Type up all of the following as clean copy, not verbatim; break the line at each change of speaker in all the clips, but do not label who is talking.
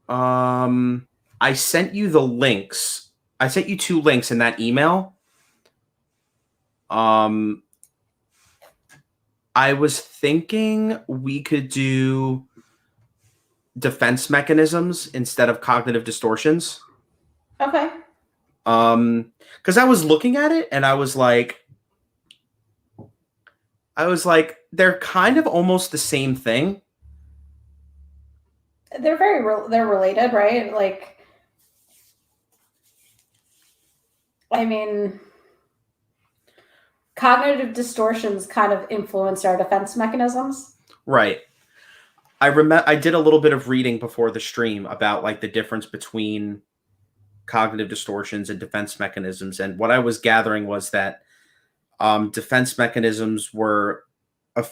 I sent you the links. I sent you 2 links in that email. Um, I was thinking we could do defense mechanisms instead of cognitive distortions.
Okay.
Because I was looking at it and I was like, they're kind of almost the same thing.
They're related, right? Like, I mean, cognitive distortions kind of influence our defense mechanisms.
Right. I did a little bit of reading before the stream about like the difference between cognitive distortions and defense mechanisms, and what I was gathering was that defense mechanisms were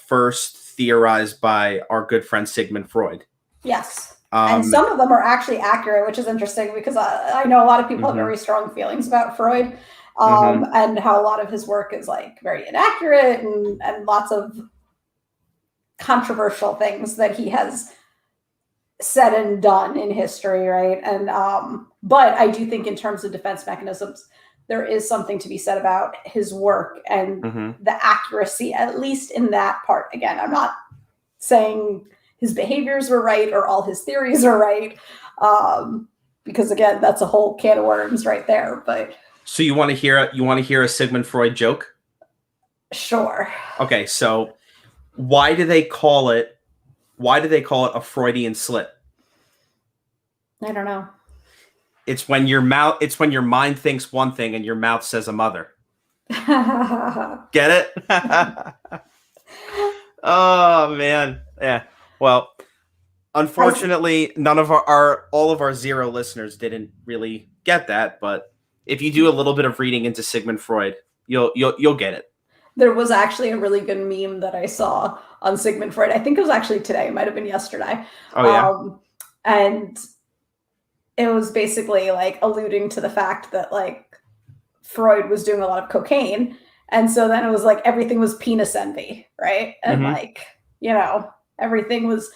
first theorized by our good friend Sigmund Freud.
Yes. And
Um,
some of them are actually accurate, which is interesting because I know a lot of people have
mhm,
very strong feelings about Freud,
mhm.
and how a lot of his work is like very inaccurate, and lots of controversial things that he has said and done in history, right? And but I do think in terms of defense mechanisms, there is something to be said about his work and
Mhm.
the accuracy, at least in that part. Again, I'm not saying his behaviors were right or all his theories are right, because again, that's a whole can of worms right there. But
So you want to hear a Sigmund Freud joke?
sure,
Okay, so why do they call it why do they call it a Freudian slip?
I don't know.
It's when your mind thinks one thing and your mouth says a mother. Get it? Oh man. Yeah. Well,
I
unfortunately, none of our all of our 0 listeners didn't really get that, but if you do a little bit of reading into Sigmund Freud, you'll get it.
There was actually a really good meme that I saw on Sigmund Freud. I think it was actually today, it might have been yesterday.
Oh yeah.
Um, and it was basically like alluding to the fact that like Freud was doing a lot of cocaine. And so then it was like everything was penis envy, right? And
Mhm.
like, everything was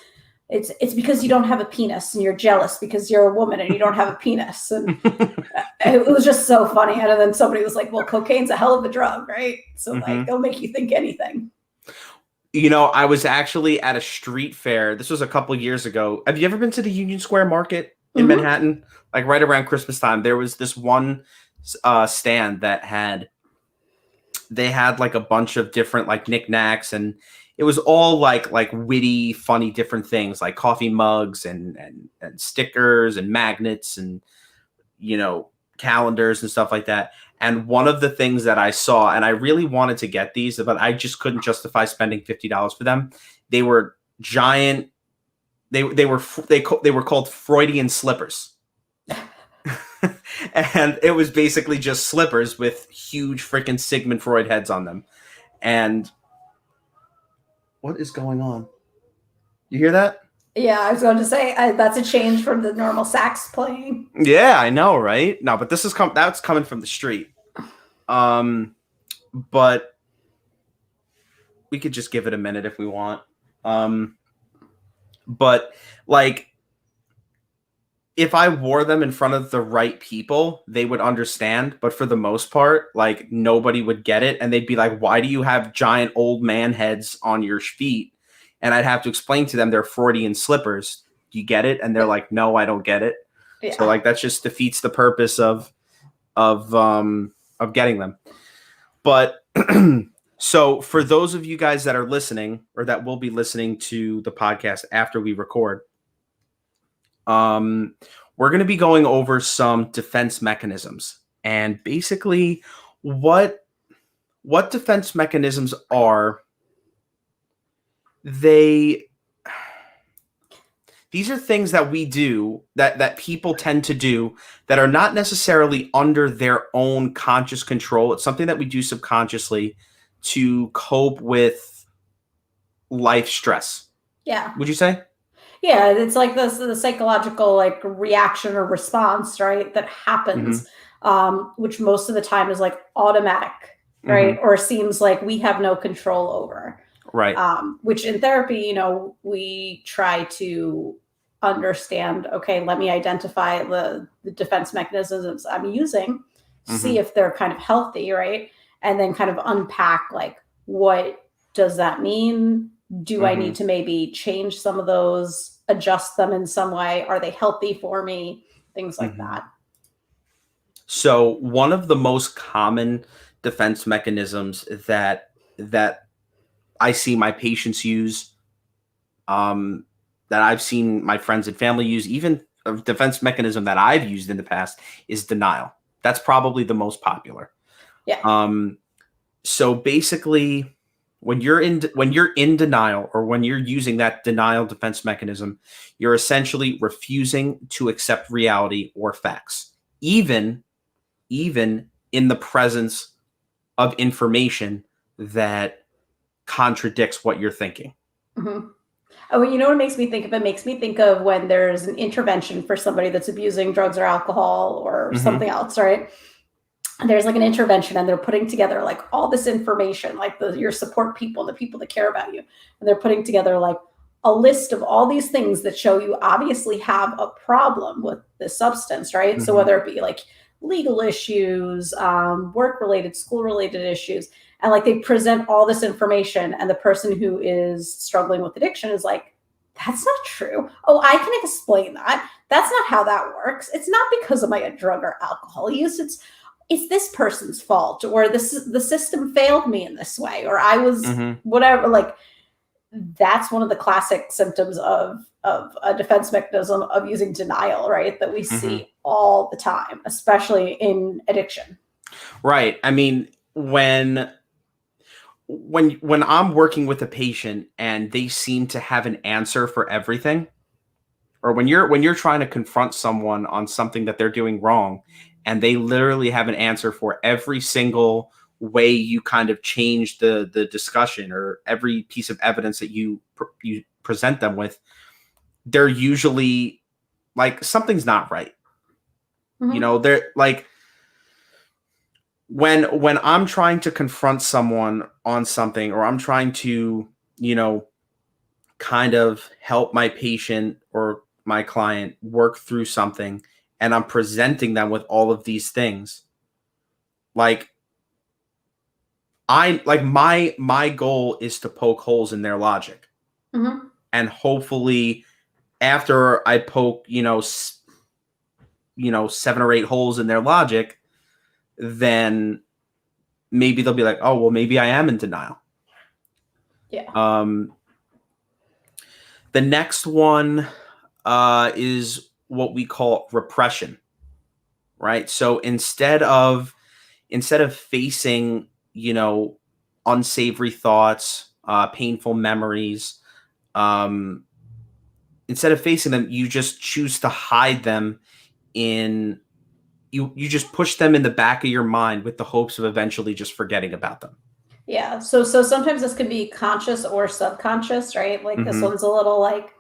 it's because you don't have a penis and you're jealous because you're a woman and you don't have a penis. And it was just so funny. And then somebody was like, well, cocaine's a hell of a drug, right? So like
Mhm.
it'll make you think anything.
I was actually at a street fair. This was a couple years ago. Have you ever been to the Union Square Market in
Mm-hmm.
Manhattan? Like right around Christmas time, there was this one stand that had like a bunch of different like knickknacks, and it was all like witty, funny, different things like coffee mugs and stickers and magnets and you know calendars and stuff like that. And one of the things that I saw, and I really wanted to get these, but I just couldn't justify spending $50 for them. They were giant. They were called Freudian slippers. And it was basically just slippers with huge freaking Sigmund Freud heads on them. And what is going on? You hear that?
Yeah, I was going to say that's a change from the normal sax playing.
Yeah, I know, right? No, but that's coming from the street. Um, but we could just give it a minute if we want. Um, but like if I wore them in front of the right people, they would understand. But for the most part, like nobody would get it. And they'd be like, why do you have giant old man heads on your feet? And I'd have to explain to them they're Freudian slippers. Do you get it? And they're like, no, I don't get it. So
Yeah.
like that just defeats the purpose of getting them. But so for those of you guys that are listening or that will be listening to the podcast after we record, um, we're going to be going over some defense mechanisms and basically what defense mechanisms are. They These are things that we do that people tend to do that are not necessarily under their own conscious control. It's something that we do subconsciously to cope with life stress.
Yeah.
Would you say?
Yeah, it's like the psychological like reaction or response, right? That
Mm-hmm.
happens, which most of the time is like automatic, right?
Mm-hmm.
Or seems like we have no control over.
Right.
Which in therapy, we try to understand, okay, let me identify the defense mechanisms I'm using, see if they're kind of healthy, right? And then kind of unpack, like, what does that mean? Do I need to maybe change some of those, adjust them in some way? Are they healthy for me? Things like that.
So one of the most common defense mechanisms that I see my patients use, that I've seen my friends and family use, even a defense mechanism that I've used in the past, is denial. That's probably the most popular.
Yeah.
So basically, when you're in denial, or when you're using that denial defense mechanism, you're essentially refusing to accept reality or facts, even in the presence of information that contradicts what you're thinking.
Oh, you know what it makes me think of? It makes me think of when there's an intervention for somebody that's abusing drugs or alcohol or something else, right? There's like an intervention, and they're putting together like all this information, like your support people and the people that care about you. And they're putting together like a list of all these things that show you obviously have a problem with this substance, right? So whether it be like legal issues, work-related, school-related issues, and like they present all this information, and the person who is struggling with addiction is like, that's not true. Oh, I can explain that. That's not how that works. It's not because of my drug or alcohol use. It's this person's fault, or the system failed me in this way, or I was whatever. Like, that's one of the classic symptoms of a defense mechanism of using denial, right? That we see all the time, especially in addiction.
Right. I mean, when I'm working with a patient and they seem to have an answer for everything, or when you're trying to confront someone on something that they're doing wrong, and they literally have an answer for every single way you kind of change the discussion, or every piece of evidence that you present them with, they're usually like, something's not right. You know, they're like, when I'm trying to confront someone on something, or I'm trying to, kind of help my patient or my client work through something, and I'm presenting them with all of these things, like, my goal is to poke holes in their logic. And hopefully, after I poke, 7 or 8 holes in their logic, then maybe they'll be like, oh, well, maybe I am in denial.
Yeah.
The next one is what we call repression, right? So instead of facing, unsavory thoughts, painful memories, instead of facing them, you just choose to hide them in you just push them in the back of your mind with the hopes of eventually just forgetting about them.
Yeah. So sometimes this can be conscious or subconscious, right? Like this one's a little like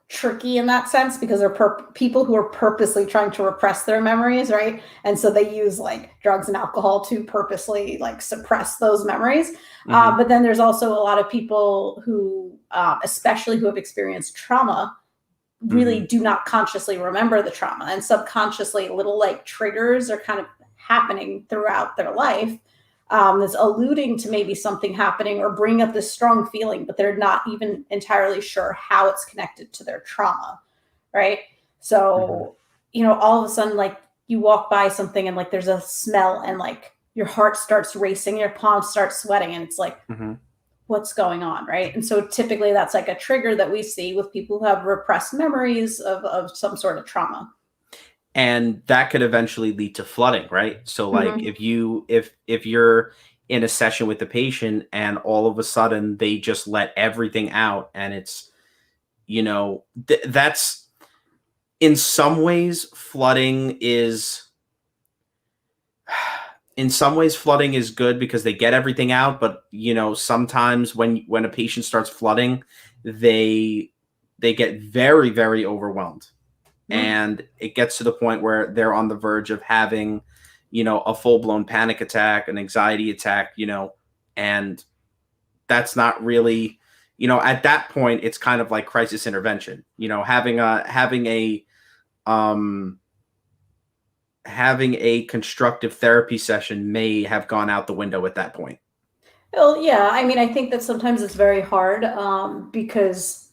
tricky in that sense, because they're people who are purposely trying to repress their memories, right? And so they use like drugs and alcohol to purposely like suppress those memories. But then there's also a lot of people who, especially who have experienced trauma, really do not consciously remember the trauma, and subconsciously little like triggers are kind of happening throughout their life, that's alluding to maybe something happening or bring up this strong feeling, but they're not even entirely sure how it's connected to their trauma, right? So, all of a sudden, like, you walk by something and like there's a smell, and like your heart starts racing, your palms start sweating, and it's like, what's going on, right? And so typically that's like a trigger that we see with people who have repressed memories of some sort of trauma.
And that could eventually lead to flooding, right? So like, if you're in a session with the patient and all of a sudden they just let everything out, and it's, that's, in some ways, flooding is good because they get everything out. But, sometimes when a patient starts flooding, they get very, very overwhelmed. And it gets to the point where they're on the verge of having, a full-blown panic attack, an anxiety attack, and that's not really, at that point, it's kind of like crisis intervention. Um, having a constructive therapy session may have gone out the window at that point.
Well, yeah, I mean, I think that sometimes it's very hard because,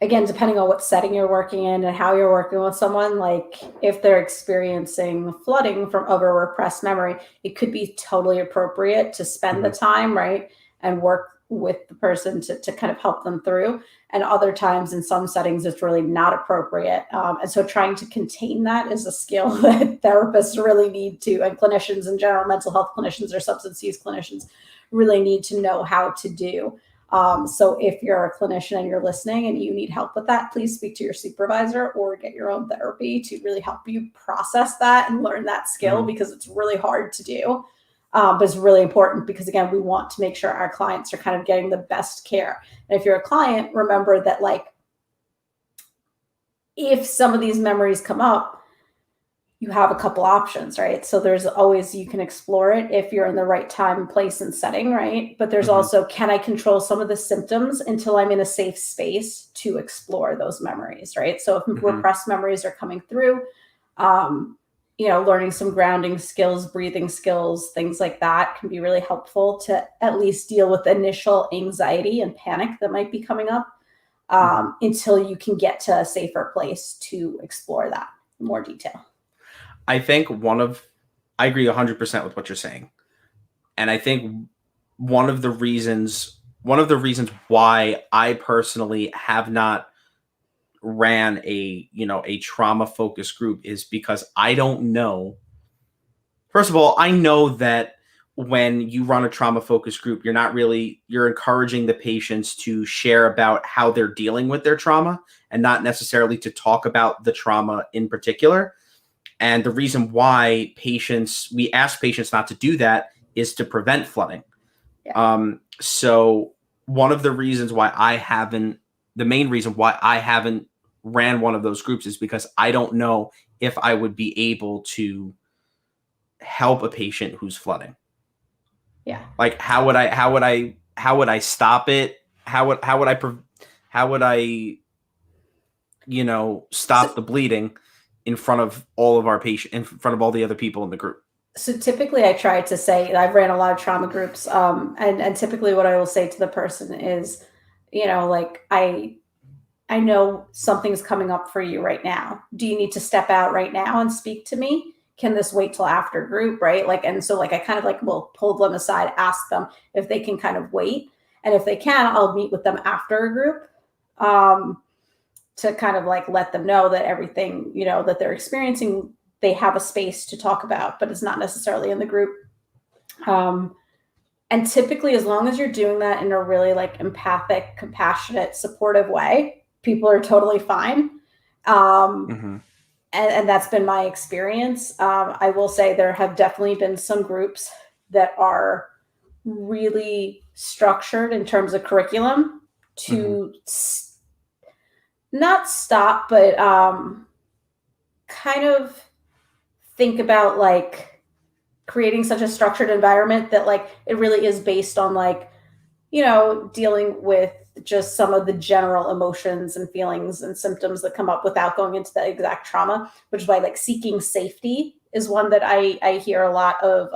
again, depending on what setting you're working in and how you're working with someone, like if they're experiencing flooding from over repressed memory, it could be totally appropriate to spend the time, right, and work with the person to kind of help them through. And other times in some settings, it's really not appropriate. And so trying to contain that is a skill that therapists really need to, and clinicians in general, mental health clinicians or substance use clinicians really need to know how to do. So if you're a clinician and you're listening and you need help with that, please speak to your supervisor or get your own therapy to really help you process that and learn that skill, because it's really hard to do. But it's really important because, again, we want to make sure our clients are kind of getting the best care. And if you're a client, remember that, like, if some of these memories come up, you have a couple options, right? So there's always, you can explore it if you're in the right time, place, and setting, right? But there's also, can I control some of the symptoms until I'm in a safe space to explore those memories, right? So if repressed memories are coming through, learning some grounding skills, breathing skills, things like that can be really helpful to at least deal with initial anxiety and panic that might be coming up until you can get to a safer place to explore that in more detail.
I think I agree 100% with what you're saying. And I think one of the reasons why I personally have not ran a trauma focused group is because I don't know. First of all, I know that when you run a trauma focused group, you're encouraging the patients to share about how they're dealing with their trauma and not necessarily to talk about the trauma in particular. And the reason why we ask patients not to do that is to prevent flooding. Yeah. So one of the reasons why the main reason why I haven't ran one of those groups is because I don't know if I would be able to help a patient who's flooding.
Yeah.
Like how would I stop it? How would I stop the bleeding in front of all of our patients, in front of all the other people in the group?
So typically I try to say, I've ran a lot of trauma groups. And typically what I will say to the person is, like, I know something's coming up for you right now. Do you need to step out right now and speak to me? Can this wait till after group? Right. Like, and so like, I kind of like will pull them aside, ask them if they can kind of wait. And if they can, I'll meet with them after a group to kind of like let them know that everything, that they're experiencing, they have a space to talk about, but it's not necessarily in the group. And typically, as long as you're doing that in a really like empathic, compassionate, supportive way, people are totally fine. And that's been my experience. I will say there have definitely been some groups that are really structured in terms of curriculum to not stop, but kind of think about like creating such a structured environment that like it really is based on like, dealing with just some of the general emotions and feelings and symptoms that come up without going into the exact trauma, which is why like seeking safety is one that I hear a lot of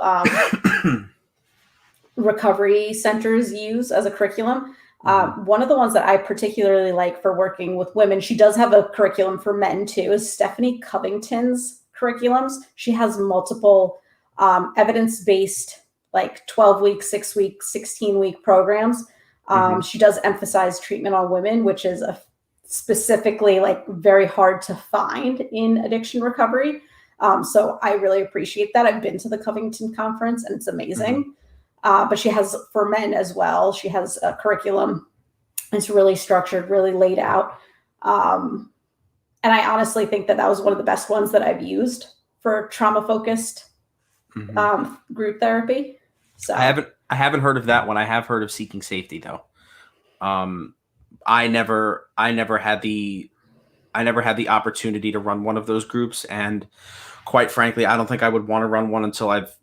recovery centers use as a curriculum. One of the ones that I particularly like for working with women, she does have a curriculum for men too, is Stephanie Covington's curriculums. She has multiple evidence-based, like 12-week, 6-week, 16-week programs. She does emphasize treatment on women, which is specifically like very hard to find in addiction recovery. So I really appreciate that. I've been to the Covington conference and it's amazing. But she has for men as well. She has a curriculum. It's really structured, really laid out. And I honestly think that was one of the best ones that I've used for trauma-focused group therapy. So
I haven't heard of that one. I have heard of Seeking Safety though. I never had the opportunity to run one of those groups, and quite frankly, I don't think I would want to run one until I've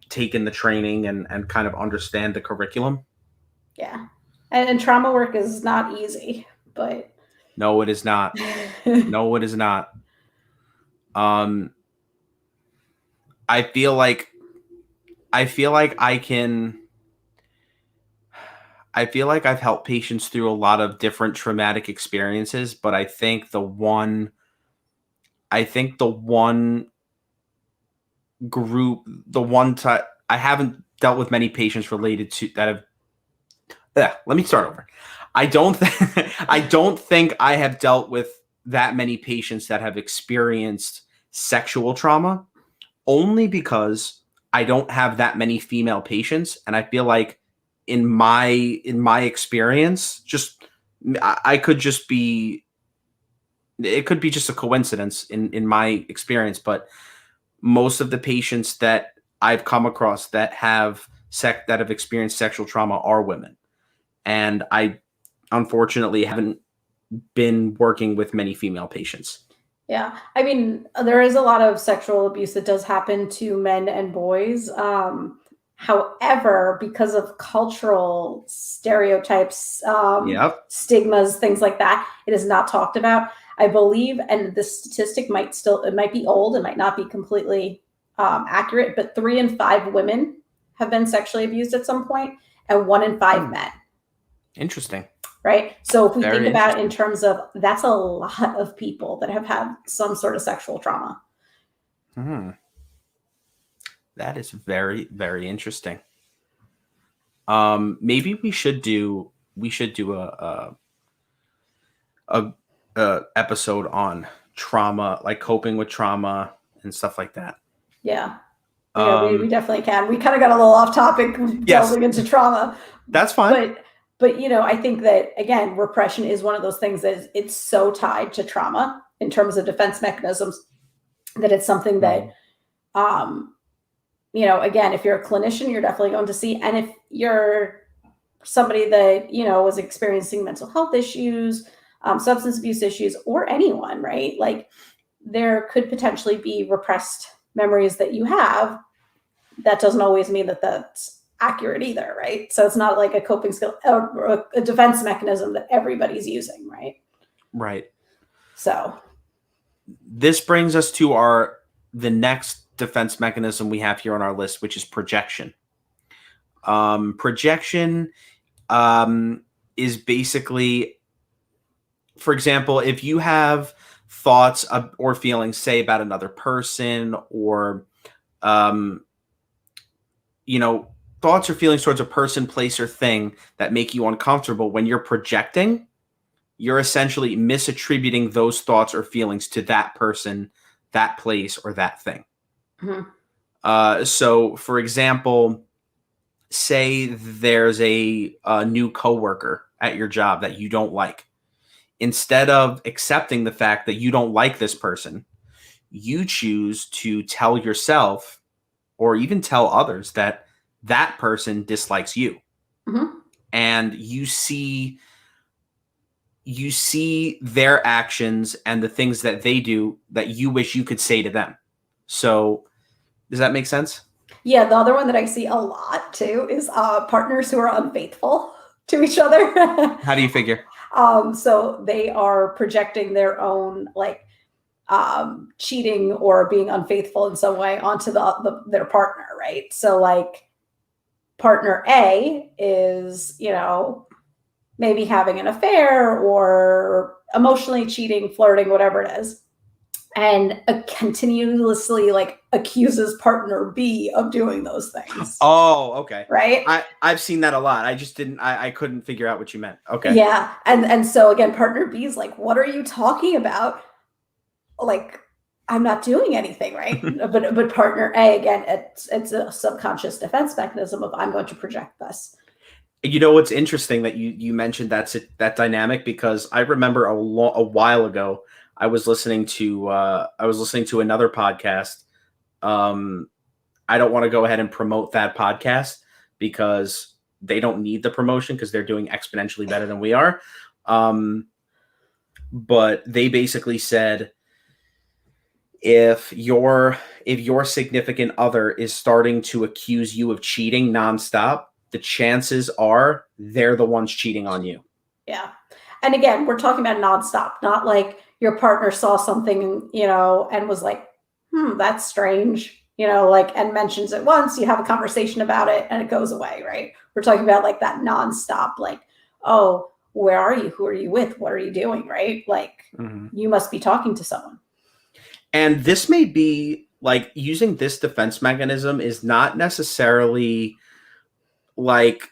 taken the training and kind of understand the curriculum.
Yeah. And trauma work is not easy, but
No, it is not. No, it is not. Um, I feel like I feel like I can. I feel like I've helped patients through a lot of different traumatic experiences, but I think the one group, the one time I haven't dealt with many patients related to that have. Let me start over. I don't. I don't think I have dealt with that many patients that have experienced sexual trauma, only because I don't have that many female patients, and I feel like in my experience, just I could just be. It could be just a coincidence in my experience, but most of the patients that I've come across that that have experienced sexual trauma are women, and I unfortunately haven't been working with many female patients.
yeah, I mean, there is a lot of sexual abuse that does happen to men and boys. However, because of cultural stereotypes,
Yep.
stigmas, things like that, it is not talked about. I believe, and this statistic it might be old, it might not be completely accurate, but 3 in 5 women have been sexually abused at some point, and 1 in 5 men.
Interesting.
Right. So if we
Very
think about it in
interesting.
terms of, that's a lot of people that have had some sort of sexual trauma.
That is very, very interesting. Maybe we should do a episode on trauma, like coping with trauma and stuff like that.
Yeah. Yeah, we
Um,
definitely can. We kind of got a little off topic
Yes.
delving into trauma.
That's fine.
But I think that, again, repression is one of those things that it's so tied to trauma in terms of defense mechanisms, that it's something that, again, if you're a clinician, you're definitely going to see. And if you're somebody that, was experiencing mental health issues, substance abuse issues, or anyone, right? Like, there could potentially be repressed memories that you have. That doesn't always mean that that's accurate either, right? So it's not like a coping skill or a defense mechanism that everybody's using, right?
Right.
So
This brings us to the next defense mechanism we have here on our list, which is projection. Projection is basically, for example, if you have thoughts or feelings, say, about another person, or thoughts or feelings towards a person, place, or thing that make you uncomfortable, when you're projecting, you're essentially misattributing those thoughts or feelings to that person, that place, or that thing. So, for example, say there's a new coworker at your job that you don't like. Instead of accepting the fact that you don't like this person, you choose to tell yourself, or even tell others, that that person dislikes you. And you see their actions and the things that they do that you wish you could say to them. So does that make sense?
Yeah, the other one that I see a lot too is partners who are unfaithful to each other.
How do you figure?
So they are projecting their own, like, cheating or being unfaithful in some way onto their partner, right? So, like, partner A is, maybe having an affair or emotionally cheating, flirting, whatever it is, and continuously, like, accuses partner B of doing those things.
Oh, okay.
Right?
I've seen that a lot. I just I couldn't figure out what you meant. Okay.
Yeah. And so, again, partner B is like, what are you talking about? Like, I'm not doing anything, right? but partner A, again, it's a subconscious defense mechanism of, I'm going to project this.
You know what's interesting that you mentioned that dynamic, because I remember a while ago I was listening to another podcast. I don't want to go ahead and promote that podcast because they don't need the promotion, because they're doing exponentially better than we are. But they basically said, if your significant other is starting to accuse you of cheating nonstop, the chances are they're the ones cheating on you.
Yeah. And again, we're talking about nonstop, not like your partner saw something, and was like, that's strange, and mentions it once, you have a conversation about it and it goes away, right? We're talking about like that nonstop, like, oh, where are you? Who are you with? What are you doing? Right? Like, you must be talking to someone.
And this may be like using this defense mechanism is not necessarily like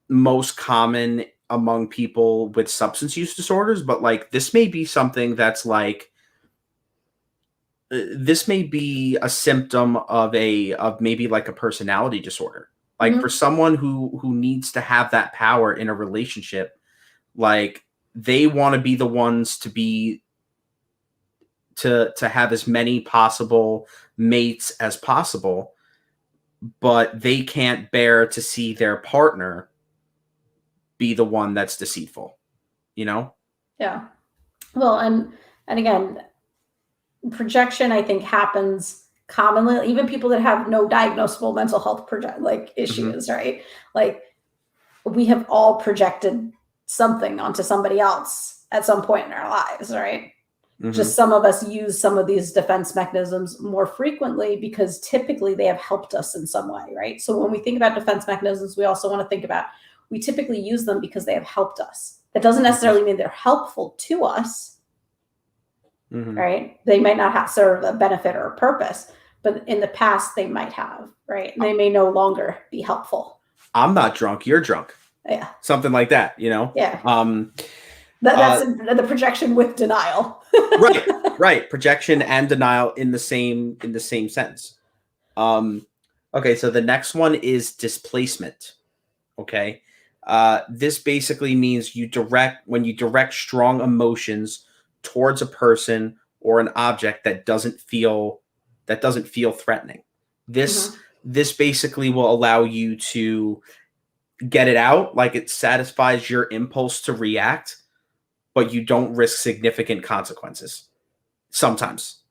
most common among people with substance use disorders, but like this may be something that's like this may be a symptom of maybe like a personality disorder. Like for someone who needs to have that power in a relationship, like they want to be the ones to have as many possible mates as possible, but they can't bear to see their partner be the one that's deceitful,
Yeah. Well, and again, projection, I think, happens commonly, even people that have no diagnosable mental health issues, right? Like, we have all projected something onto somebody else at some point in our lives, right? Just some of us use some of these defense mechanisms more frequently because typically they have helped us in some way, right? So when we think about defense mechanisms, we also want to think about, we typically use them because they have helped us. That doesn't necessarily mean they're helpful to us, right? They might not serve a benefit or a purpose, but in the past they might have, right? And they may no longer be helpful.
I'm not drunk, you're drunk.
Yeah.
Something like that,
Yeah. That's the projection with denial.
Right. Projection and denial in the same sense. Okay, so the next one is displacement. Okay. This basically means when you direct strong emotions towards a person or an object that doesn't feel threatening. This basically will allow you to get it out, like it satisfies your impulse to react, but you don't risk significant consequences sometimes.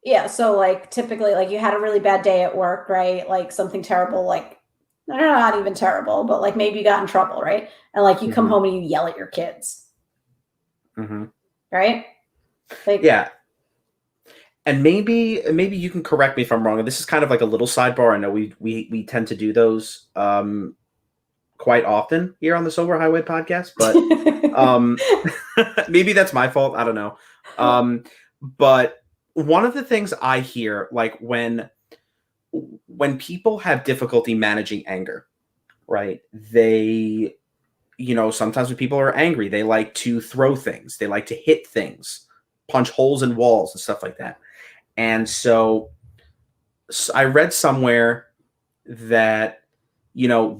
Yeah, so like typically, like you had a really bad day at work, right? Like something terrible, like not even terrible, but like maybe you got in trouble, right? And like you come home and you yell at your kids, right? Like,
yeah. And maybe you can correct me if I'm wrong. And this is kind of like a little sidebar. I know we tend to do those quite often here on the Sober Highway podcast, but maybe that's my fault. I don't know. But one of the things I hear, like when people have difficulty managing anger, right? They, sometimes when people are angry, they like to throw things, they like to hit things, punch holes in walls and stuff like that. And so I read somewhere that,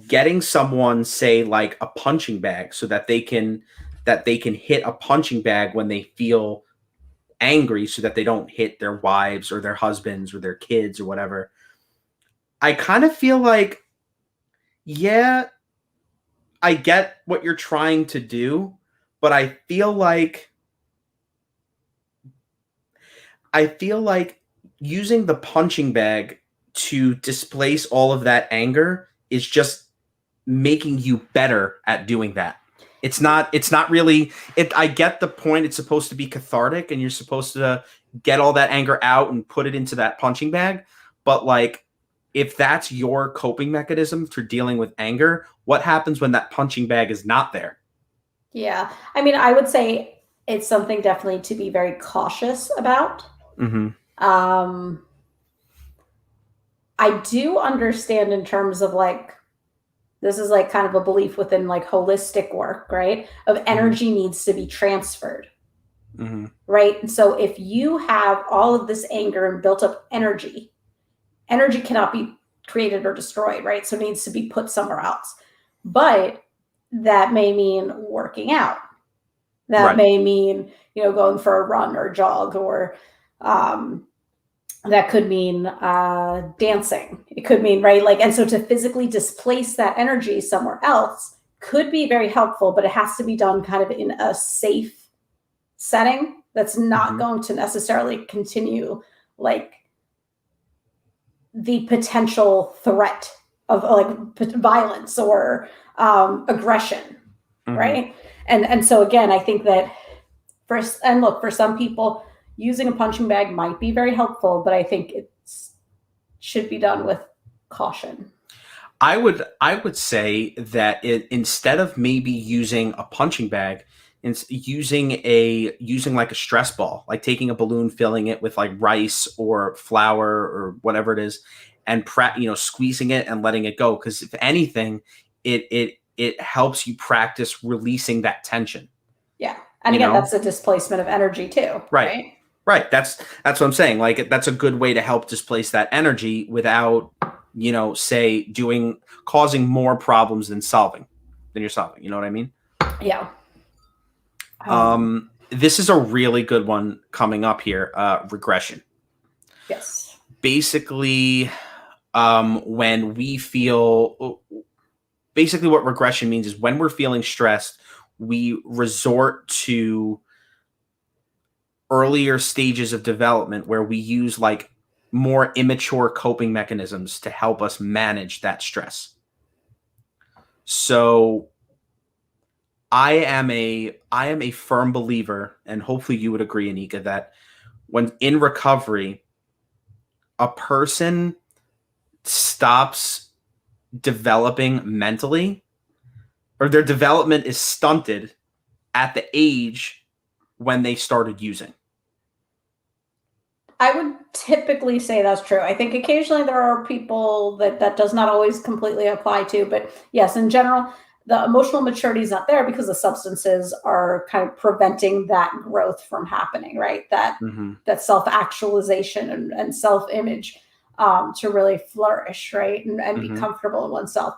getting someone, say, like a punching bag so that they can hit a punching bag when they feel angry so that they don't hit their wives or their husbands or their kids or whatever. I kind of feel like, yeah, I get what you're trying to do, but I feel like using the punching bag to displace all of that anger is just making you better at doing that. It's not really it. I get the point. It's supposed to be cathartic and you're supposed to get all that anger out and put it into that punching bag. But like, if that's your coping mechanism for dealing with anger, what happens when that punching bag is not there?
Yeah. I mean, I would say it's something definitely to be very cautious about. I do understand in terms of like, this is like kind of a belief within like holistic work, right? Of energy needs to be transferred, right? And so if you have all of this anger and built up energy cannot be created or destroyed, right? So it needs to be put somewhere else. But that may mean working out. That may mean, going for a run or jog, or that could mean dancing. It could mean, right? Like, and so to physically displace that energy somewhere else could be very helpful, but it has to be done kind of in a safe setting that's not going to necessarily continue like the potential threat of like violence or aggression, right? And so again, I think that for some people, using a punching bag might be very helpful, but I think it should be done with caution.
I would say that instead of maybe using a punching bag, it's using like a stress ball, like taking a balloon, filling it with like rice or flour or whatever it is, and squeezing it and letting it go. Because if anything, it helps you practice releasing that tension.
Yeah, and again, that's a displacement of energy too, right?
Right. That's what I'm saying. Like that's a good way to help displace that energy without, say causing more problems than you're solving. You know what I mean?
Yeah.
This is a really good one coming up here. Regression.
Yes.
Basically, when we feel, basically what regression means is when we're feeling stressed, we resort to earlier stages of development where we use like more immature coping mechanisms to help us manage that stress. So I am a firm believer, and hopefully you would agree, Anika, that when in recovery, a person stops developing mentally, or their development is stunted at the age when they started using.
I would typically say that's true. I think occasionally there are people that does not always completely apply to, but yes, in general, the emotional maturity is not there because the substances are kind of preventing that growth from happening, right? That self-actualization and self-image to really flourish, right? And be comfortable in oneself.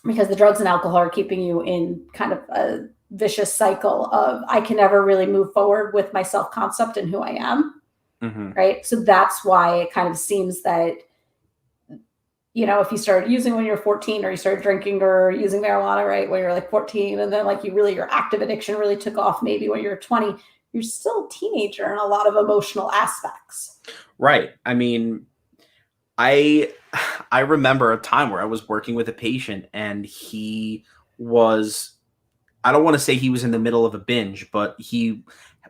Because the drugs and alcohol are keeping you in kind of a vicious cycle of I can never really move forward with my self-concept and who I am. Right. So that's why it kind of seems that, if you started using when you're 14 or you started drinking or using marijuana, right, when you're like 14, and then like your active addiction really took off maybe when you're 20, you're still a teenager in a lot of emotional aspects.
Right. I mean, I remember a time where I was working with a patient and he was, I don't want to say he was in the middle of a binge, but it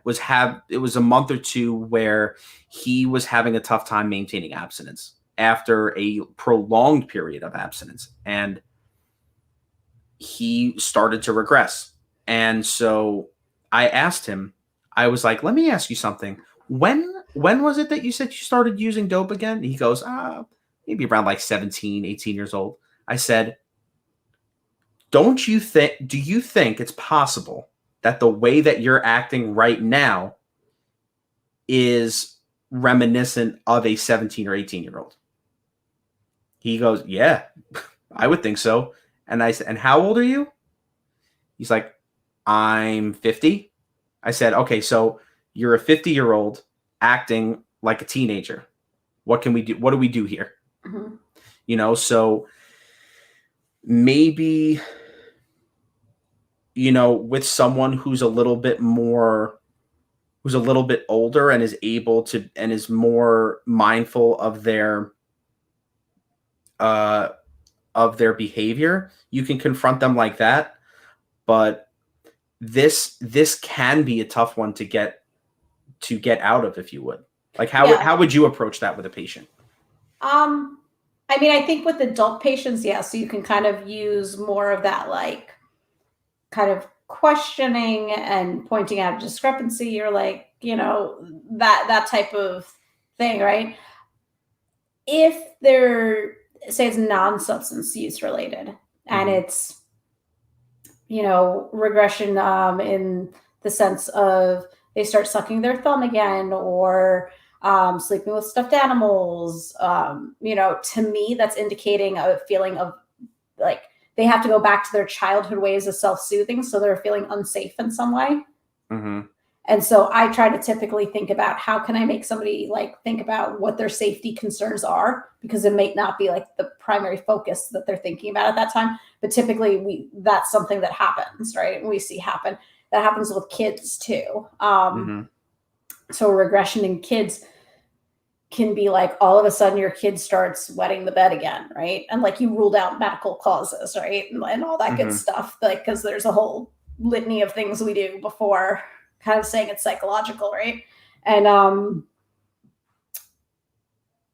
was a month or two where he was having a tough time maintaining abstinence after a prolonged period of abstinence, and he started to regress. And so I asked him, I was like, let me ask you something. When was it that you said you started using dope again? And he goes, maybe around like 17, 18 years old. I said, do you think it's possible that the way that you're acting right now is reminiscent of a 17 or 18-year-old? He goes, yeah, I would think so. And I said, and how old are you? He's like, I'm 50. I said, okay, so you're a 50-year-old acting like a teenager. What can we do? What do we do here? So maybe, with someone who's a little bit older and is able to, and is more mindful of their behavior, you can confront them like that. But this can be a tough one to get out of, if you would. Like how would you approach that with a patient?
I mean, I think with adult patients, so you can kind of use more of that, like kind of questioning and pointing out a discrepancy, or like, that type of thing, right? If they're, say it's non-substance use related and it's, regression in the sense of they start sucking their thumb again, or sleeping with stuffed animals, to me, that's indicating a feeling of like they have to go back to their childhood ways of self-soothing. So they're feeling unsafe in some way. And so I try to typically think about how can I make somebody like think about what their safety concerns are, because it may not be like the primary focus that they're thinking about at that time. But typically that's something that happens, right? And we see happen. That happens with kids too. So regression in kids can be like all of a sudden your kid starts wetting the bed again, right? And like you ruled out medical causes, right? And all that good stuff, like, because there's a whole litany of things we do before kind of saying it's psychological, right? And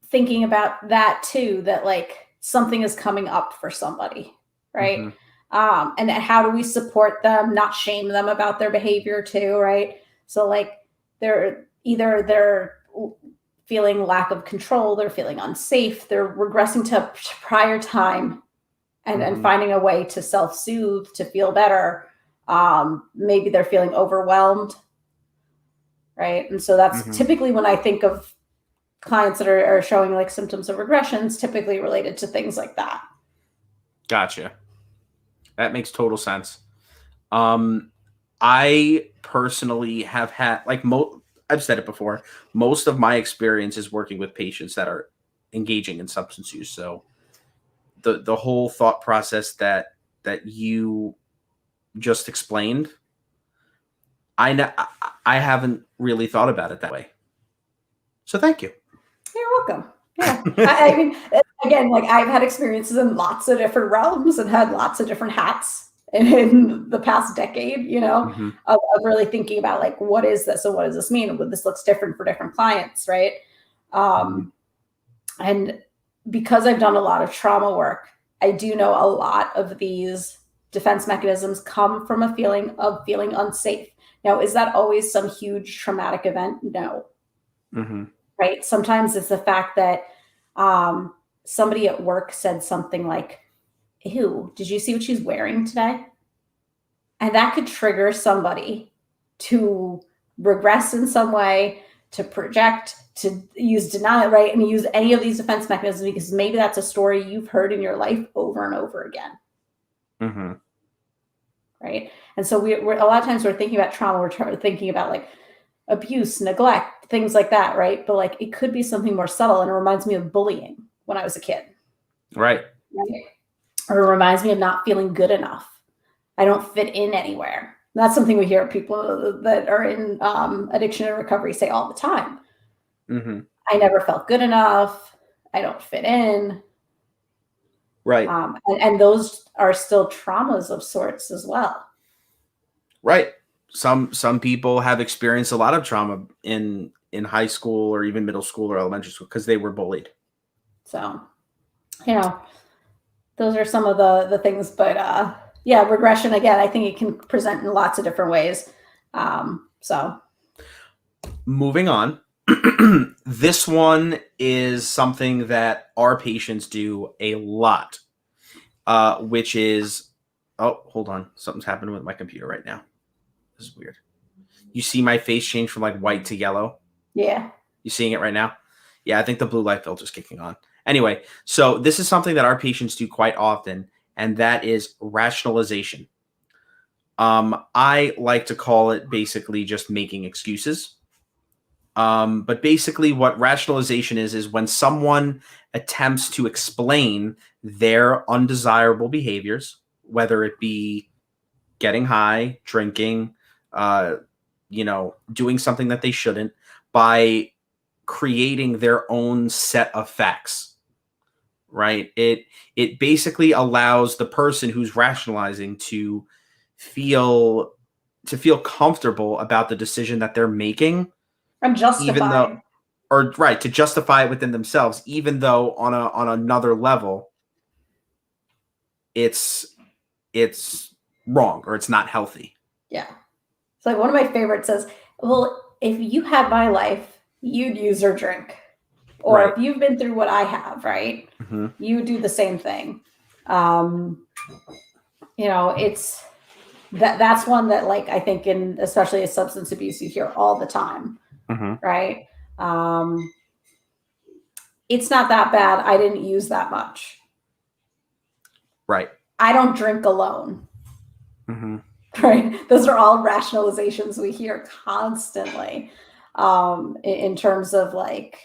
thinking about that too, that like something is coming up for somebody, right? And how do we support them, not shame them about their behavior too, right? So like they're feeling lack of control, they're feeling unsafe, they're regressing to prior time and finding a way to self-soothe, to feel better. Maybe they're feeling overwhelmed, right? And so that's typically when I think of clients that are showing like symptoms of regressions, typically related to things like that.
Gotcha. That makes total sense. I personally have had like I've said it before. Most of my experience is working with patients that are engaging in substance use. So the whole thought process that you just explained, I haven't really thought about it that way. So thank you.
You're welcome. Yeah. I mean, again, like I've had experiences in lots of different realms and had lots of different hats in the past decade, you know, of really thinking about like, what is this? And what does this mean? This looks different for different clients, right? And because I've done a lot of trauma work, I do know a lot of these defense mechanisms come from a feeling of feeling unsafe. Now, is that always some huge traumatic event? No. Right? Sometimes it's the fact that somebody at work said something like, ew, did you see what she's wearing today? And that could trigger somebody to regress in some way, to project, to use denial, right? And use any of these defense mechanisms because maybe that's a story you've heard in your life over and over again. Right? And so we're a lot of times we're thinking about trauma, we're thinking about like abuse, neglect, things like that, right? But like it could be something more subtle, and it reminds me of bullying when I was a kid.
Right?
Or it reminds me of not feeling good enough. I don't fit in anywhere. And that's something we hear people that are in addiction and recovery say all the time. I never felt good enough. I don't fit in.
Right.
And those are still traumas of sorts as well.
Right. Some people have experienced a lot of trauma in high school or even middle school or elementary school because they were bullied.
So, you know, those are some of the things. But yeah, regression, again, I think it can present in lots of different ways. So
moving on. This one is something that our patients do a lot, which is, oh, hold on. Something's happening with my computer right now. This is weird. You see my face change from like white to yellow?
Yeah.
You seeing it right now? Yeah, I think the blue light filter's kicking on. Anyway, so this is something that our patients do quite often, and that is rationalization. I like to call it basically just making excuses. But basically what rationalization is when someone attempts to explain their undesirable behaviors, whether it be getting high, drinking, doing something that they shouldn't, by creating their own set of facts, right? It basically allows the person who's rationalizing to feel comfortable about the decision that they're making.
I'm justified.
To justify it within themselves, even though on another level, it's wrong or it's not healthy.
Yeah. It's like one of my favorites says, well, if you had my life, you'd use or drink. Or
Right.
if you've been through what I have, right? You do the same thing. It's that's one that like I think especially in substance abuse you hear all the time. Right? It's not that bad. I didn't use that much.
Right.
I don't drink alone. Right? Those are all rationalizations we hear constantly in terms of like,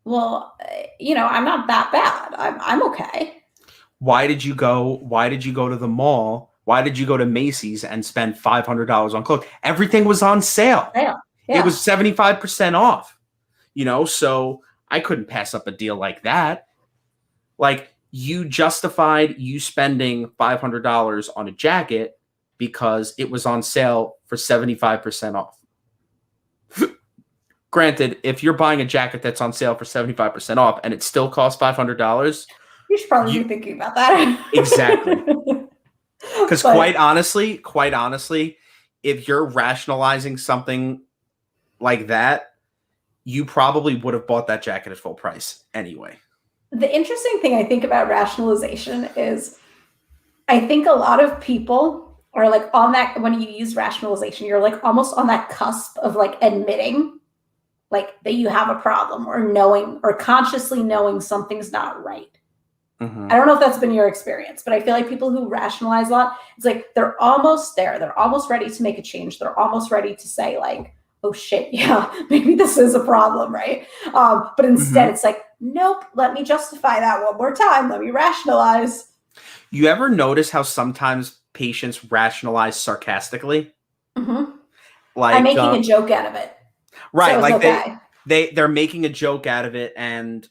well, I'm not that bad. I'm okay.
Why did you go to the mall? Why did you go to Macy's and spend $500 on clothes? Everything was on sale.
Yeah.
It was 75% off. So I couldn't pass up a deal like that. Like, you justified you spending $500 on a jacket because it was on sale for 75% off. Granted, if you're buying a jacket that's on sale for 75% off and it still costs $500,
you should probably be thinking about that.
Exactly. Because quite honestly, if you're rationalizing something like that, you probably would have bought that jacket at full price anyway.
The interesting thing I think about rationalization is I think a lot of people are like on that, when you use rationalization, you're like almost on that cusp of like admitting like that you have a problem, or knowing, or consciously knowing something's not right.
Mm-hmm.
I don't know if that's been your experience, but I feel like people who rationalize a lot, it's like they're almost there. They're almost ready to make a change. They're almost ready to say like, oh shit, yeah, maybe this is a problem, right? But instead it's like, nope, let me justify that one more time. Let me rationalize.
You ever notice how sometimes patients rationalize sarcastically? Like,
I'm making a joke out of it.
Right.
So
like
okay.
they're making a joke out of it, and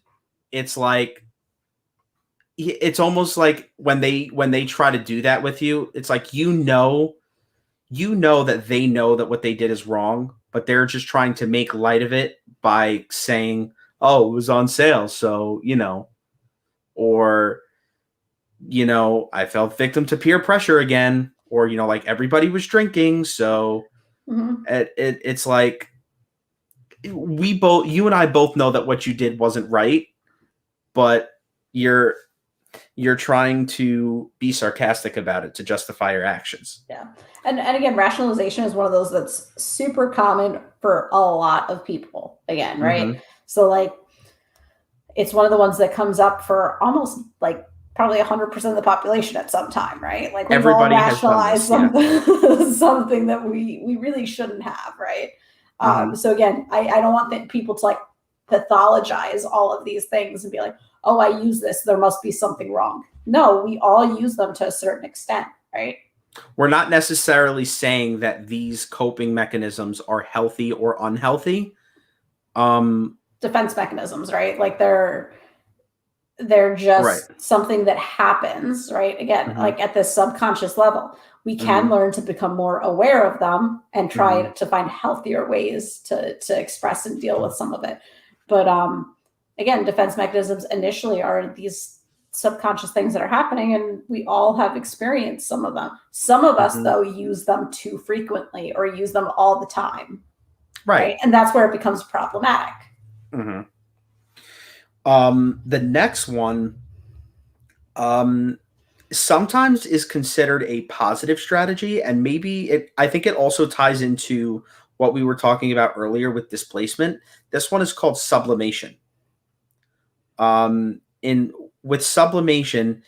it's like, it's almost like when they try to do that with you, it's like, that they know that what they did is wrong, but they're just trying to make light of it by saying, oh, it was on sale, so, or, I fell victim to peer pressure again, or, like, everybody was drinking, so it's like, you and I both know that what you did wasn't right, but you're trying to be sarcastic about it to justify your actions.
Yeah. And again, rationalization is one of those that's super common for a lot of people, again, right? So like, it's one of the ones that comes up for almost like probably 100% of the population at some time, right? Like, we've
Everybody
all rationalized
something
that we really shouldn't have, right? So again, I don't want people to like pathologize all of these things and be like, oh, I use this, there must be something wrong. No, we all use them to a certain extent, right?
We're not necessarily saying that these coping mechanisms are healthy or unhealthy.
Defense mechanisms, right? Like they're just something that happens, right? Again, like at this subconscious level, we can learn to become more aware of them and try to find healthier ways to express and deal with some of it. But again, defense mechanisms initially are these subconscious things that are happening, and we all have experienced some of them. Some of us, though, use them too frequently or use them all the time. Right. And that's where it becomes problematic.
The next one sometimes is considered a positive strategy, and I think it also ties into what we were talking about earlier with displacement. This one is called sublimation. With sublimation,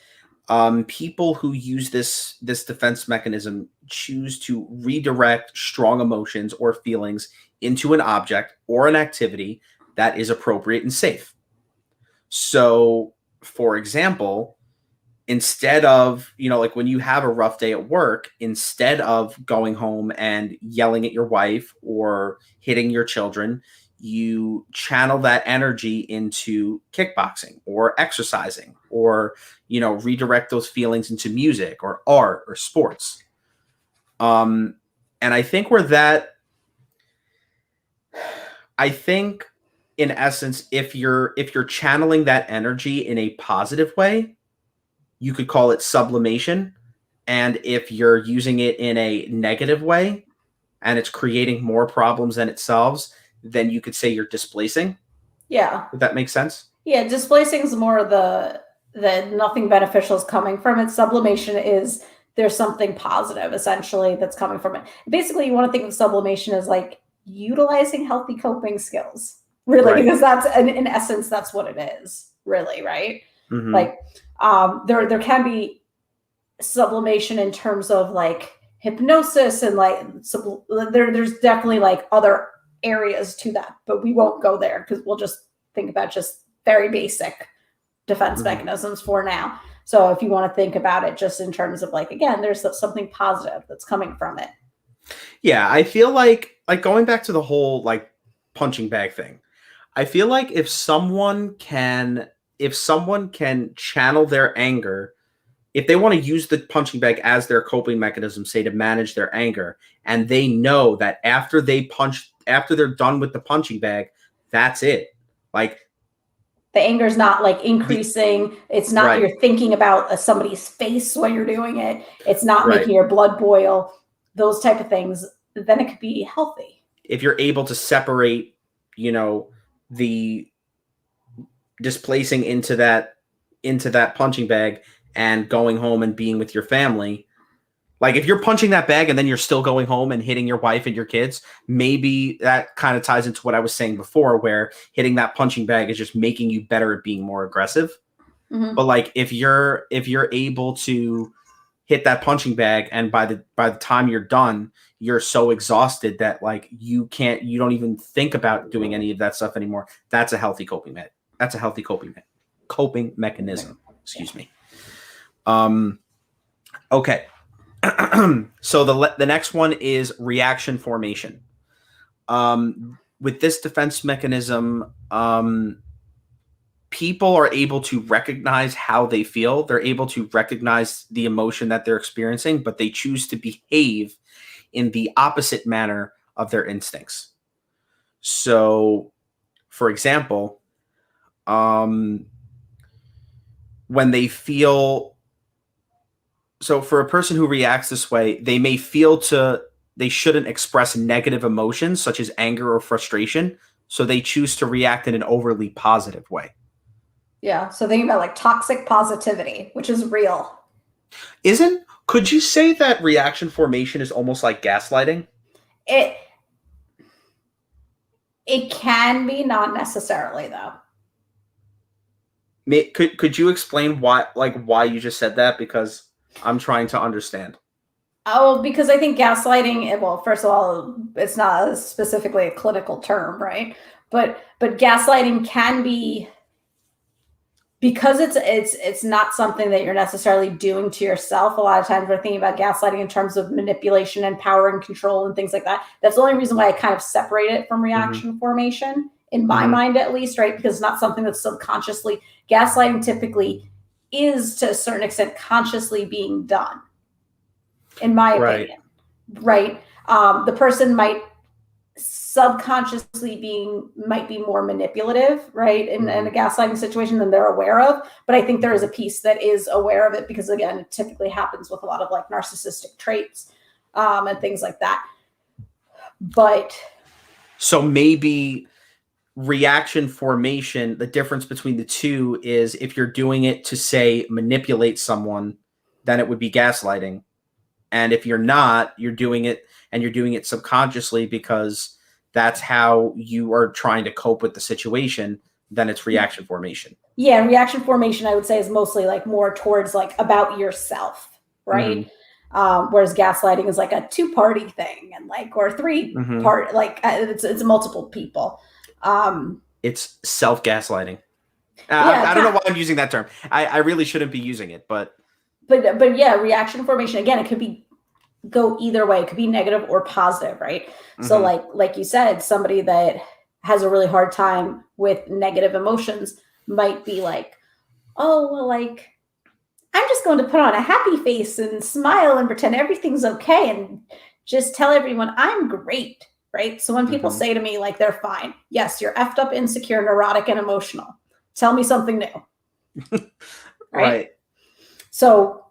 people who use this defense mechanism choose to redirect strong emotions or feelings into an object or an activity that is appropriate and safe. So, for example, instead of, like when you have a rough day at work, instead of going home and yelling at your wife or hitting your children, you channel that energy into kickboxing or exercising, or, redirect those feelings into music or art or sports. And I think in essence, if you're channeling that energy in a positive way, you could call it sublimation. And if you're using it in a negative way and it's creating more problems than it solves, then you could say you're displacing.
Yeah.
Would that make sense?
Yeah, displacing is more the nothing beneficial is coming from it. Sublimation is there's something positive essentially that's coming from it. Basically, you want to think of sublimation as like utilizing healthy coping skills, really, because that's in essence that's what it is, really, right? Like there can be sublimation in terms of like hypnosis and like there's definitely like other areas to that, but we won't go there because we'll just think about just very basic defense mechanisms for now. So if you want to think about it just in terms of like, again, there's something positive that's coming from it.
Yeah, I feel like going back to the whole like punching bag thing, I feel like if someone can channel their anger, if they want to use the punching bag as their coping mechanism, say to manage their anger, and they know that after they're done with the punching bag, that's it. Like
The anger's not like increasing. It's not
right.
you're thinking about somebody's face when you're doing it. It's not
Right.
making your blood boil. Those type of things. Then it could be healthy.
If you're able to separate, the displacing into that punching bag and going home and being with your family. Like if you're punching that bag and then you're still going home and hitting your wife and your kids, maybe that kind of ties into what I was saying before, where hitting that punching bag is just making you better at being more aggressive.
Mm-hmm.
But like if you're able to hit that punching bag and by the time you're done, you're so exhausted that like you don't even think about doing any of that stuff anymore. That's a healthy coping mechanism. Excuse me. Okay. So the next one is reaction formation. With this defense mechanism, people are able to recognize how they feel. They're able to recognize the emotion that they're experiencing, but they choose to behave in the opposite manner of their instincts. So, for example, when they feel, so for a person who reacts this way, they may feel they shouldn't express negative emotions such as anger or frustration. So they choose to react in an overly positive way.
Yeah. So thinking about like toxic positivity, which is real.
Could you say that reaction formation is almost like gaslighting?
It can be, not necessarily though.
Could you explain why you just said that? Because I'm trying to understand.
Oh, because I think gaslighting, well, first of all, it's not specifically a clinical term, right? But gaslighting can be, because it's not something that you're necessarily doing to yourself. A lot of times we're thinking about gaslighting in terms of manipulation and power and control and things like that. That's the only reason why I kind of separate it from reaction formation, in my mind at least, right? Because it's not something that's subconsciously, gaslighting typically is to a certain extent consciously being done, in my opinion, right? The person might subconsciously might be more manipulative, right, in a gaslighting situation than they're aware of. But I think there is a piece that is aware of it, because again, it typically happens with a lot of like narcissistic traits and things like that. But
so maybe reaction formation, the difference between the two is if you're doing it to say manipulate someone, then it would be gaslighting. And if you're not, you're doing it subconsciously because that's how you are trying to cope with the situation, then it's reaction formation.
Yeah, reaction formation, I would say, is mostly like more towards like about yourself, right? Whereas gaslighting is like a two-party thing, and like, or three-part, like it's multiple people.
It's self-gaslighting. I don't know why I'm using that term. I really shouldn't be using it, but
yeah, reaction formation, again, it could go either way. It could be negative or positive, right? So like you said, somebody that has a really hard time with negative emotions might be like, oh, well, like, I'm just going to put on a happy face and smile and pretend everything's okay and just tell everyone I'm great, right? So when people say to me like they're fine, yes, you're effed up, insecure, neurotic, and emotional. Tell me something new. Right? So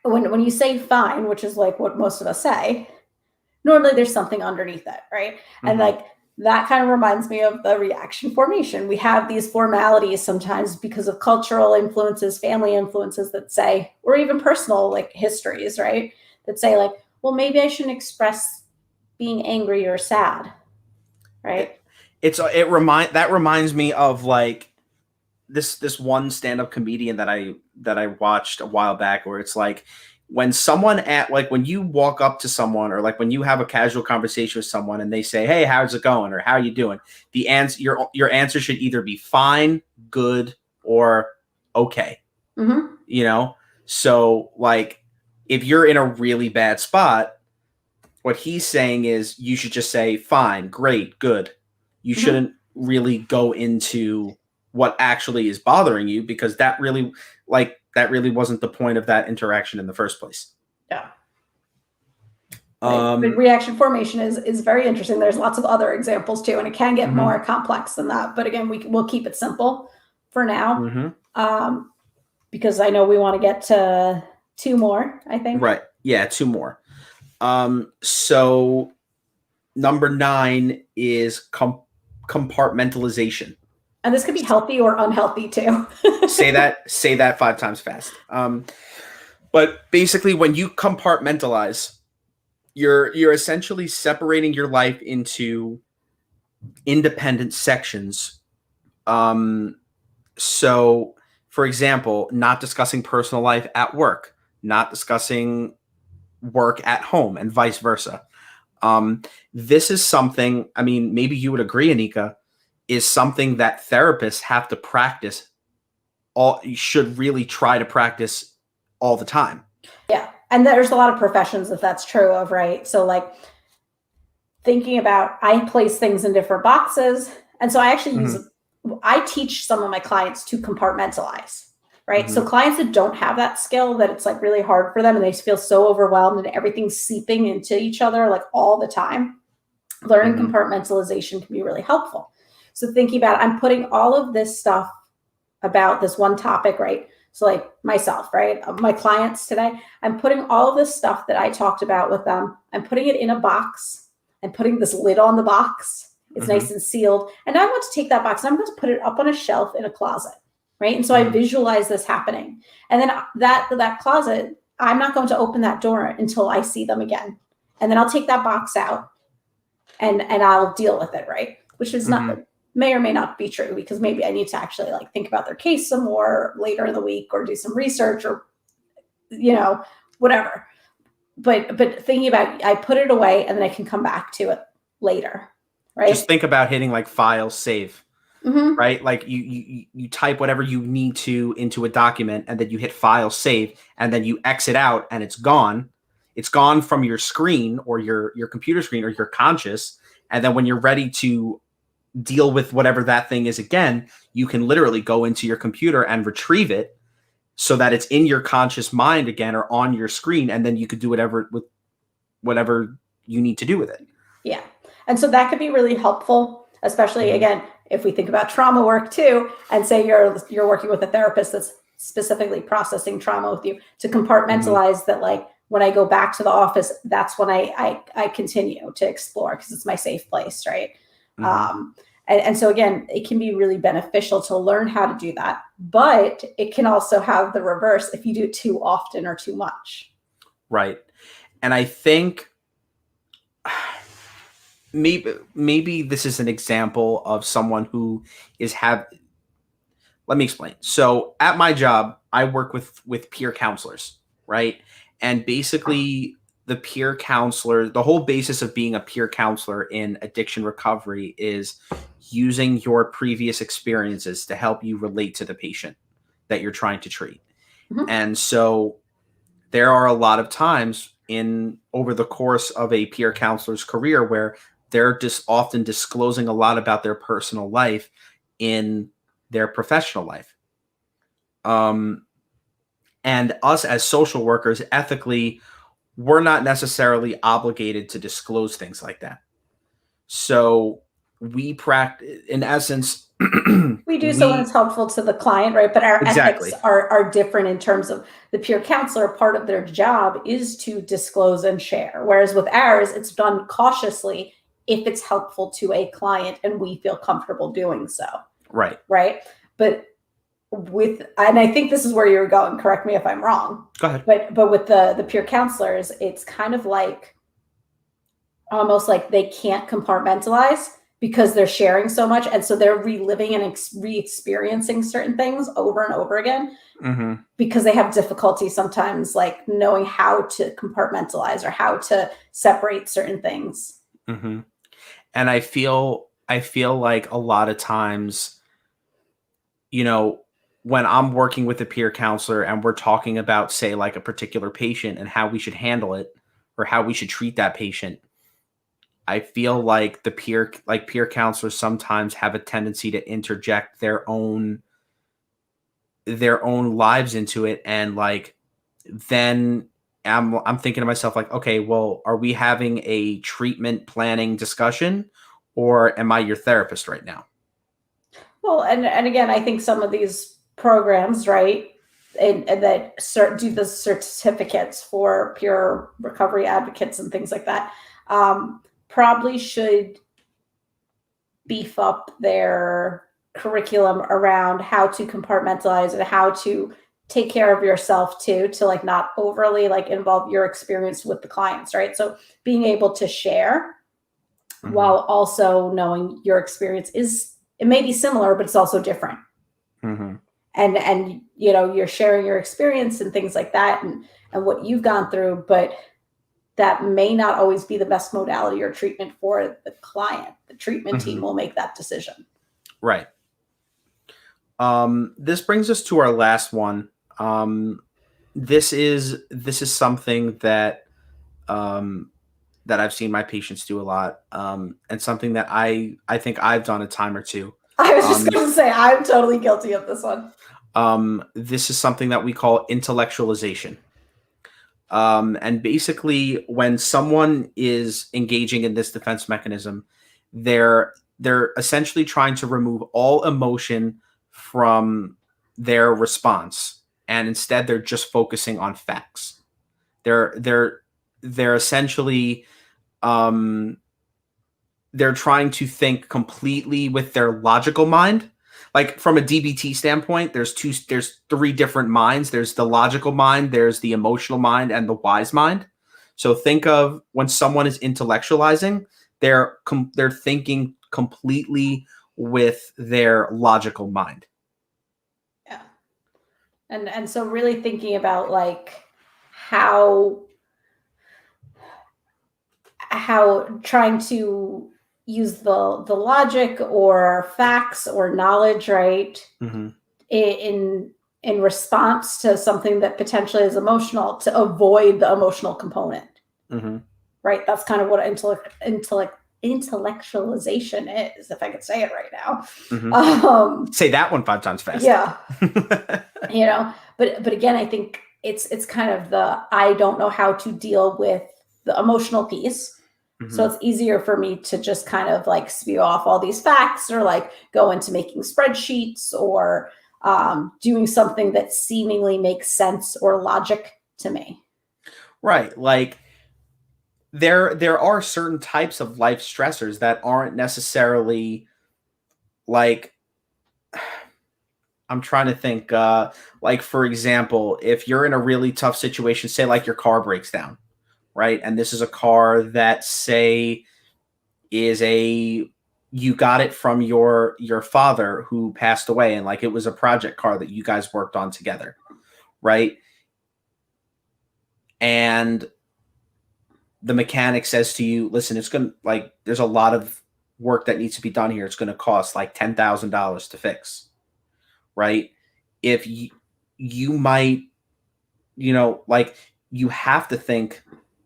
when you say fine, which is like what most of us say, normally there's something underneath it, right? And like that kind of reminds me of the reaction formation. We have these formalities sometimes because of cultural influences, family influences that say, or even personal like histories, right? That say like, well, maybe I shouldn't express being angry or sad, right?
That reminds me of like this one stand-up comedian that I watched a while back, where it's like when when you walk up to someone, or like when you have a casual conversation with someone and they say, hey, how's it going, or how are you doing, the answer your answer should either be fine, good, or okay. So like if you're in a really bad spot, what he's saying is you should just say fine, great, good. You shouldn't really go into what actually is bothering you, because that really wasn't the point of that interaction in the first place.
Yeah. Right. But reaction formation is very interesting. There's lots of other examples too, and it can get more complex than that. But again, we'll keep it simple for now, because I know we want to get to 2 more, I think.
Right. Yeah, 2 more. So number 9 is compartmentalization.
And this could be healthy or unhealthy too.
say that 5 times fast. But basically, when you compartmentalize, you're essentially separating your life into independent sections. So, for example, not discussing personal life at work, not discussing work at home, and vice versa. This is something, I mean, maybe you would agree, Anika, is something that therapists have to practice. You should really try to practice all the time.
Yeah. And there's a lot of professions that that's true of, right? So like thinking about, I place things in different boxes. And so I actually I teach some of my clients to compartmentalize, right? So clients that don't have that skill, that it's like really hard for them and they feel so overwhelmed and everything's seeping into each other like all the time, learning compartmentalization can be really helpful. So thinking about, I'm putting all of this stuff about this one topic, right? So like myself, right? My clients today, I'm putting all of this stuff that I talked about with them, I'm putting it in a box and putting this lid on the box. It's nice and sealed. And now I want to take that box and I'm going to put it up on a shelf in a closet, right? And so I visualize this happening. And then that closet, I'm not going to open that door until I see them again. And then I'll take that box out and I'll deal with it, right? Which is not, may or may not be true, because maybe I need to actually like think about their case some more later in the week or do some research or, whatever. But thinking about, I put it away and then I can come back to it later, right?
Just think about hitting like file save, right? Like you type whatever you need to into a document and then you hit file save and then you exit out and it's gone. It's gone from your screen or your computer screen or your conscious. And then when you're ready to deal with whatever that thing is again, you can literally go into your computer and retrieve it so that it's in your conscious mind again or on your screen, and then you could do whatever you need to do with it. Yeah.
And so that could be really helpful, especially again, if we think about trauma work too, and say you're working with a therapist that's specifically processing trauma with you, to compartmentalize that, like when I go back to the office, that's when I continue to explore because it's my safe place, right? And so again, it can be really beneficial to learn how to do that, but it can also have the reverse if you do it too often or too much.
Right. And I think maybe this is an example of someone who let me explain. So at my job, I work with peer counselors, right? And basically the peer counselor, the whole basis of being a peer counselor in addiction recovery is using your previous experiences to help you relate to the patient that you're trying to treat. And so there are a lot of times over the course of a peer counselor's career where they're just often disclosing a lot about their personal life in their professional life. And us as social workers, ethically, we're not necessarily obligated to disclose things like that. So we practice, in essence,
we do so when it's helpful to the client, right? But our ethics are different in terms of the peer counselor. Part of their job is to disclose and share. Whereas with ours, it's done cautiously if it's helpful to a client and we feel comfortable doing so.
Right.
Right. But and I think this is where you're going, correct me if I'm wrong.
Go ahead.
But with the peer counselors, it's kind of like almost like they can't compartmentalize because they're sharing so much. And so they're reliving and re-experiencing certain things over and over again because they have difficulty sometimes like knowing how to compartmentalize or how to separate certain things.
And I feel like a lot of times, when I'm working with a peer counselor and we're talking about, say, like a particular patient and how we should handle it or how we should treat that patient, I feel like peer counselors sometimes have a tendency to interject their own lives into it, and like then I'm thinking to myself like, okay, well, are we having a treatment planning discussion, or am I your therapist right now?
Well, and again, I think some of these programs, right, and that do the certificates for peer recovery advocates and things like that, probably should beef up their curriculum around how to compartmentalize and how to take care of yourself too, to like not overly like involve your experience with the clients, right? So being able to share while also knowing your experience is, it may be similar, but it's also different. And you know, you're sharing your experience and things like that, and what you've gone through, but that may not always be the best modality or treatment for the client. The treatment team will make that decision.
Right. This brings us to our last one. This is something that that I've seen my patients do a lot, and something that I think I've done a time or two.
I was just going to say, I'm totally guilty of this one.
This is something that we call intellectualization. And basically, when someone is engaging in this defense mechanism, they're essentially trying to remove all emotion from their response, and instead they're just focusing on facts. They're essentially they're trying to think completely with their logical mind. Like from a DBT standpoint, there's three different minds. There's the logical mind, there's the emotional mind, and the wise mind. So think of when someone is intellectualizing, they're thinking completely with their logical mind.
Yeah. And so really thinking about like how trying to use the logic or facts or knowledge, right, in response to something that potentially is emotional, to avoid the emotional component. Right. That's kind of what intellectualization is, if I could say it right now.
Say that one 5 times fast.
Yeah. You know, but again, I think it's kind of the, I don't know how to deal with the emotional piece. So it's easier for me to just kind of like spew off all these facts, or like go into making spreadsheets, or doing something that seemingly makes sense or logic to me.
Right. Like there are certain types of life stressors that aren't necessarily like, I'm trying to think, like, for example, if you're in a really tough situation, say like your car breaks down, right? And this is a car that, say, you got it from your father who passed away, and like it was a project car that you guys worked on together, right? And the mechanic says to you, listen, it's going to, like, there's a lot of work that needs to be done here. It's going to cost like $10,000 to fix, right? If you might, you know, like, you have to think,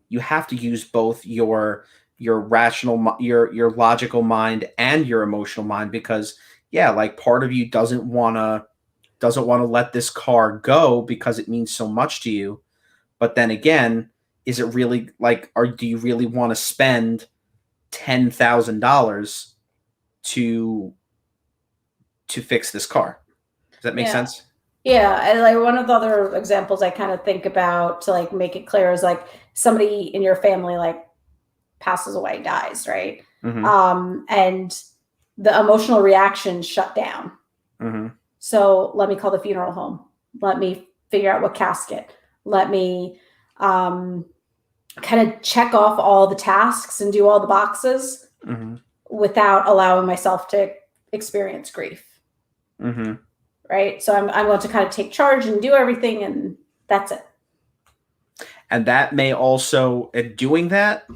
you have to use both your rational, your logical mind and your emotional mind, because yeah, like part of you doesn't want to let this car go because it means so much to you. But then again, is it really like, or do you really want to spend $10,000 to fix this car? Does that make sense?
Yeah, and like one of the other examples I kind of think about to like make it clear is like somebody in your family like passes away, dies, right? And the emotional reaction shut down. So let me call the funeral home. Let me figure out what casket. Let me kind of check off all the tasks and do all the boxes without allowing myself to experience grief. Right. So I'm going to kind of take charge and do everything, and that's it.
And that may also, doing that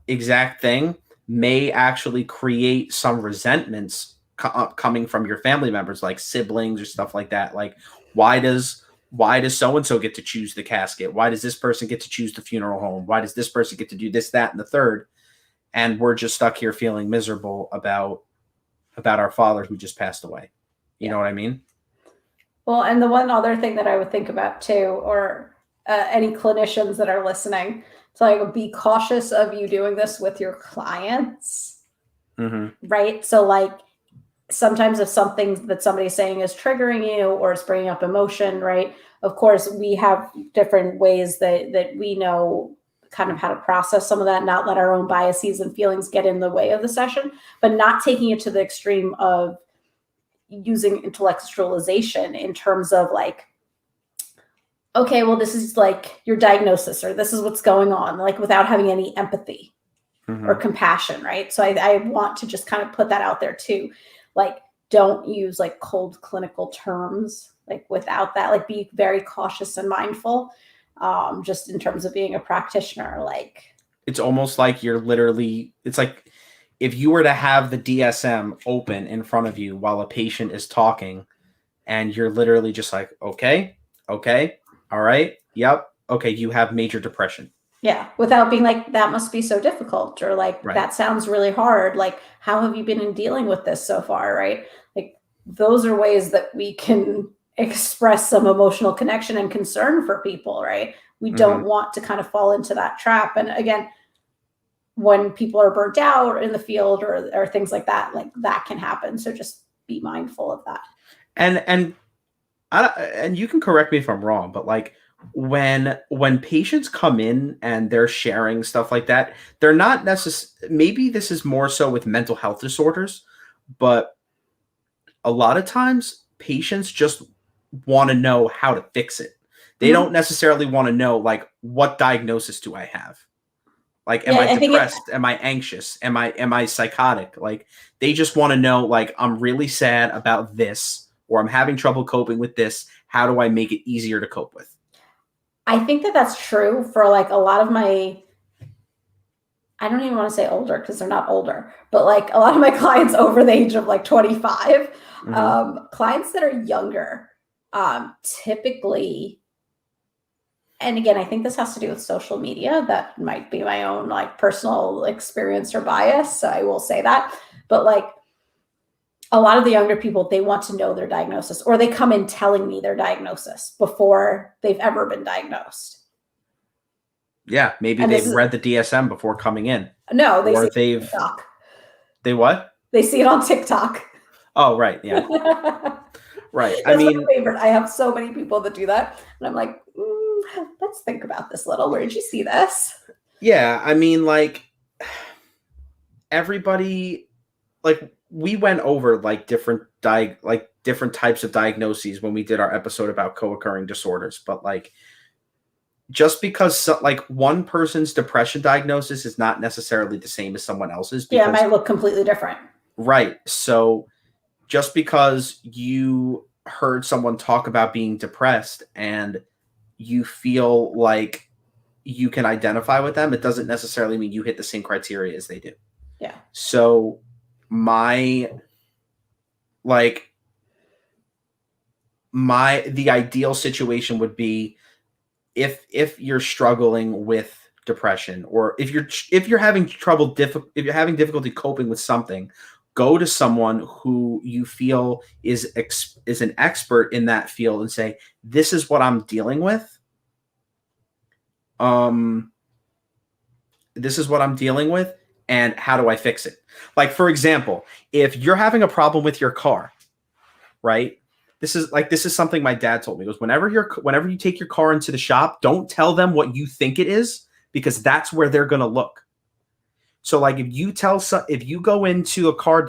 exact thing may actually create some resentments coming from your family members, like siblings or stuff like that. Like, why does so-and-so get to choose the casket? Why does this person get to choose the funeral home? Why does this person get to do this, that, and the third? and we're just stuck here feeling miserable about our father who just passed away. You know what I mean?
Well, and the one other thing that I would think about too, or any clinicians that are listening, it's like, be cautious of you doing this with your clients, right? So like, sometimes if something that somebody's saying is triggering you or is bringing up emotion, right? Of course, we have different ways that we know kind of how to process some of that, not let our own biases and feelings get in the way of the session, but not taking it to the extreme of using intellectualization in terms of like, okay, well, this is like your diagnosis, or this is what's going on, like without having any empathy or compassion, right? So I want to just kind of put that out there too. Like, don't use like cold clinical terms, like without that, like be very cautious and mindful, just in terms of being a practitioner. Like,
it's almost like you're literally, it's like if you were to have the DSM open in front of you while a patient is talking, and you're literally just like, okay, all right, yep, okay, you have major depression.
Yeah, without being like, that must be so difficult, or like, that sounds really hard. Like, how have you been in dealing with this so far, right? Like, those are ways that we can express some emotional connection and concern for people, right? We don't want to kind of fall into that trap. And again, when people are burnt out in the field or things like that, like that can happen. So just be mindful of that.
And you can correct me if I'm wrong, but like when patients come in and they're sharing stuff like that, they're not necessarily, maybe this is more so with mental health disorders, but a lot of times patients just want to know how to fix it. They don't necessarily want to know like, what diagnosis do I have? Like, am I depressed? Am I anxious? Am I psychotic? Like, they just want to know, like, I'm really sad about this, or I'm having trouble coping with this. How do I make it easier to cope with?
I think that that's true for like a lot of my, I don't even want to say older because they're not older, but like a lot of my clients over the age of like 25, clients that are younger, typically, and again, I think this has to do with social media. That might be my own like personal experience or bias, so I will say that. But like a lot of the younger people, they want to know their diagnosis, or they come in telling me their diagnosis before they've ever been diagnosed.
Yeah, maybe they've read the DSM before coming in.
No, they
or
see it on TikTok.
They what?
They see it on TikTok.
Oh, right, yeah. Right.
That's my favorite. I have so many people that do that. And I'm like, let's think about this a little. Where did you see this?
Yeah, I mean, like, everybody, like, we went over like different types of diagnoses when we did our episode about co-occurring disorders, but like, just because like one person's depression diagnosis is not necessarily the same as someone else's.
Because, it might look completely different.
Right. So just because you heard someone talk about being depressed and you feel like you can identify with them, it doesn't necessarily mean you hit the same criteria as they do.
Yeah.
So the ideal situation would be if you're struggling with depression, or if you're having difficulty coping with something, go to someone who you feel is an expert in that field and say, this is what I'm dealing with. This is what I'm dealing with, and how do I fix it? Like, for example, if you're having a problem with your car, right? This is something my dad told me. It was whenever you take your car into the shop, don't tell them what you think it is, because that's where they're going to look. So like if you go into a car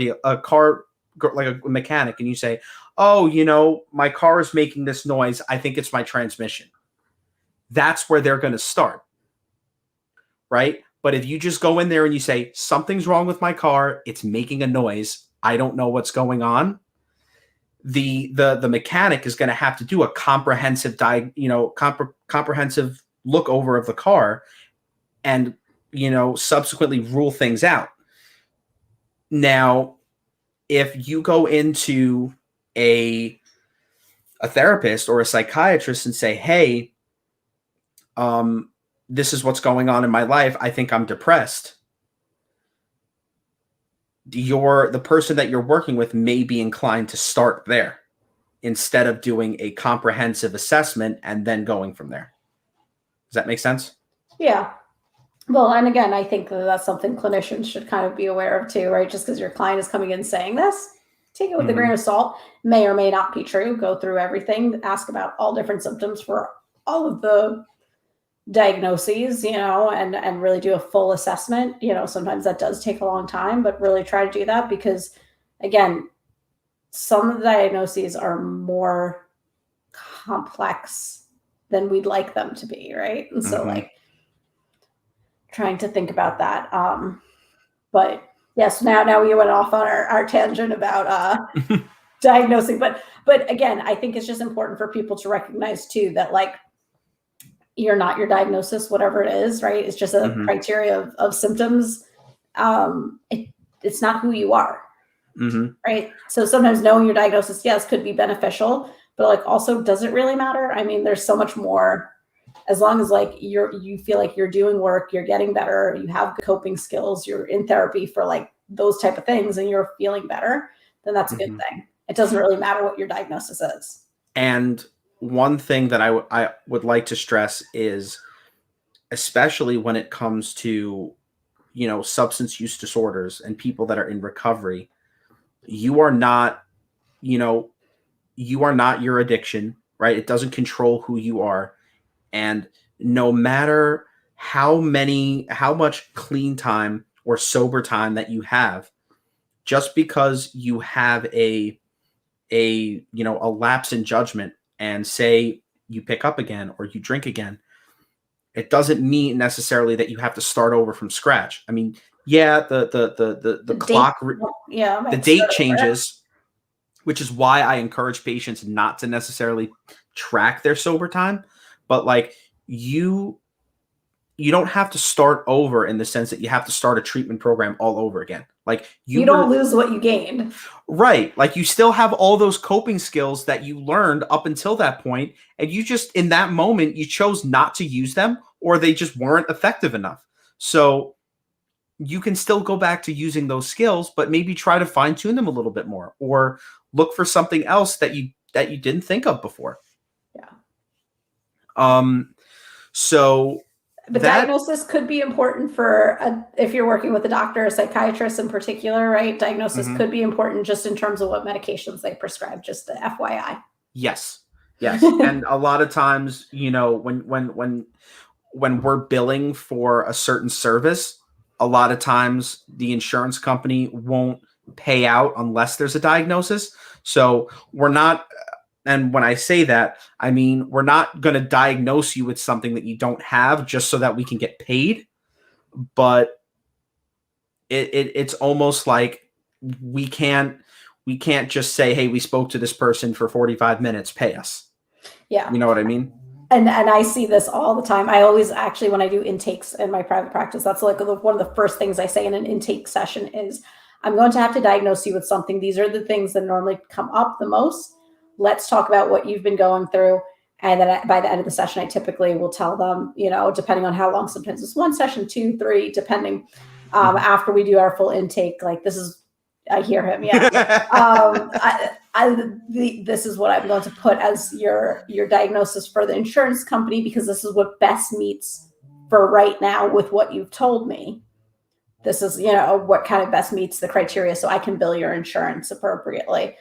like a mechanic, and you say, "Oh, my car is making this noise. I think it's my transmission." That's where they're going to start. Right? But if you just go in there and you say, "Something's wrong with my car. It's making a noise. I don't know what's going on." The mechanic is going to have to do a comprehensive comprehensive look over of the car, and subsequently rule things out. Now, if you go into a therapist or a psychiatrist and say, "Hey, this is what's going on in my life. I think I'm depressed," the person that you're working with may be inclined to start there instead of doing a comprehensive assessment and then going from there. Does that make sense?
Yeah. Well, and again, I think that that's something clinicians should kind of be aware of too, right? Just because your client is coming in saying this, take it with a grain of salt. May or may not be true. Go through everything, ask about all different symptoms for all of the diagnoses, and really do a full assessment. Sometimes that does take a long time, but really try to do that because, again, some of the diagnoses are more complex than we'd like them to be, right? And so, like, trying to think about that. But yes, now we went off on our tangent about diagnosing, but again, I think it's just important for people to recognize too that, like, you're not your diagnosis, whatever it is, right? It's just a criteria of symptoms. It's not who you are, right? So sometimes knowing your diagnosis, yes, could be beneficial, but like also, does it really matter? I mean, there's so much more. As long as like you feel like you're doing work, you're getting better, you have good coping skills, you're in therapy for like those type of things, and you're feeling better, then that's a good thing. It doesn't really matter what your diagnosis is.
And one thing that I would like to stress is, especially when it comes to, substance use disorders and people that are in recovery, you are not your addiction, right? It doesn't control who you are. And no matter how much clean time or sober time that you have, just because you have a lapse in judgment and say you pick up again or you drink again, it doesn't mean necessarily that you have to start over from scratch. I mean, yeah, the clock, the date changes, which is why I encourage patients not to necessarily track their sober time. But like you don't have to start over in the sense that you have to start a treatment program all over again. Like
you don't lose what you gained.
Right. Like you still have all those coping skills that you learned up until that point. And you just, in that moment, you chose not to use them, or they just weren't effective enough. So you can still go back to using those skills, but maybe try to fine tune them a little bit more, or look for something else that you didn't think of before. So
the diagnosis could be important for if you're working with a doctor or psychiatrist in particular, right? Diagnosis could be important just in terms of what medications they prescribe, just the FYI.
Yes. And a lot of times, when we're billing for a certain service, a lot of times the insurance company won't pay out unless there's a diagnosis. So we're not, and when I say that, I mean, we're not going to diagnose you with something that you don't have just so that we can get paid. But it's almost like we can't just say, hey, we spoke to this person for 45 minutes, pay us.
Yeah.
You know what I mean?
And I see this all the time. I always actually, when I do intakes in my private practice, that's like one of the first things I say in an intake session is, I'm going to have to diagnose you with something. These are the things that normally come up the most. Let's talk about what you've been going through. And then by the end of the session, I typically will tell them, depending on how long, sometimes it's 1 session, 2, 3, depending. After we do our full intake, like this is, I hear him. Yeah. This is what I'm going to put as your diagnosis for the insurance company, because this is what best meets for right now with what you've told me. This is, what kind of best meets the criteria so I can bill your insurance appropriately.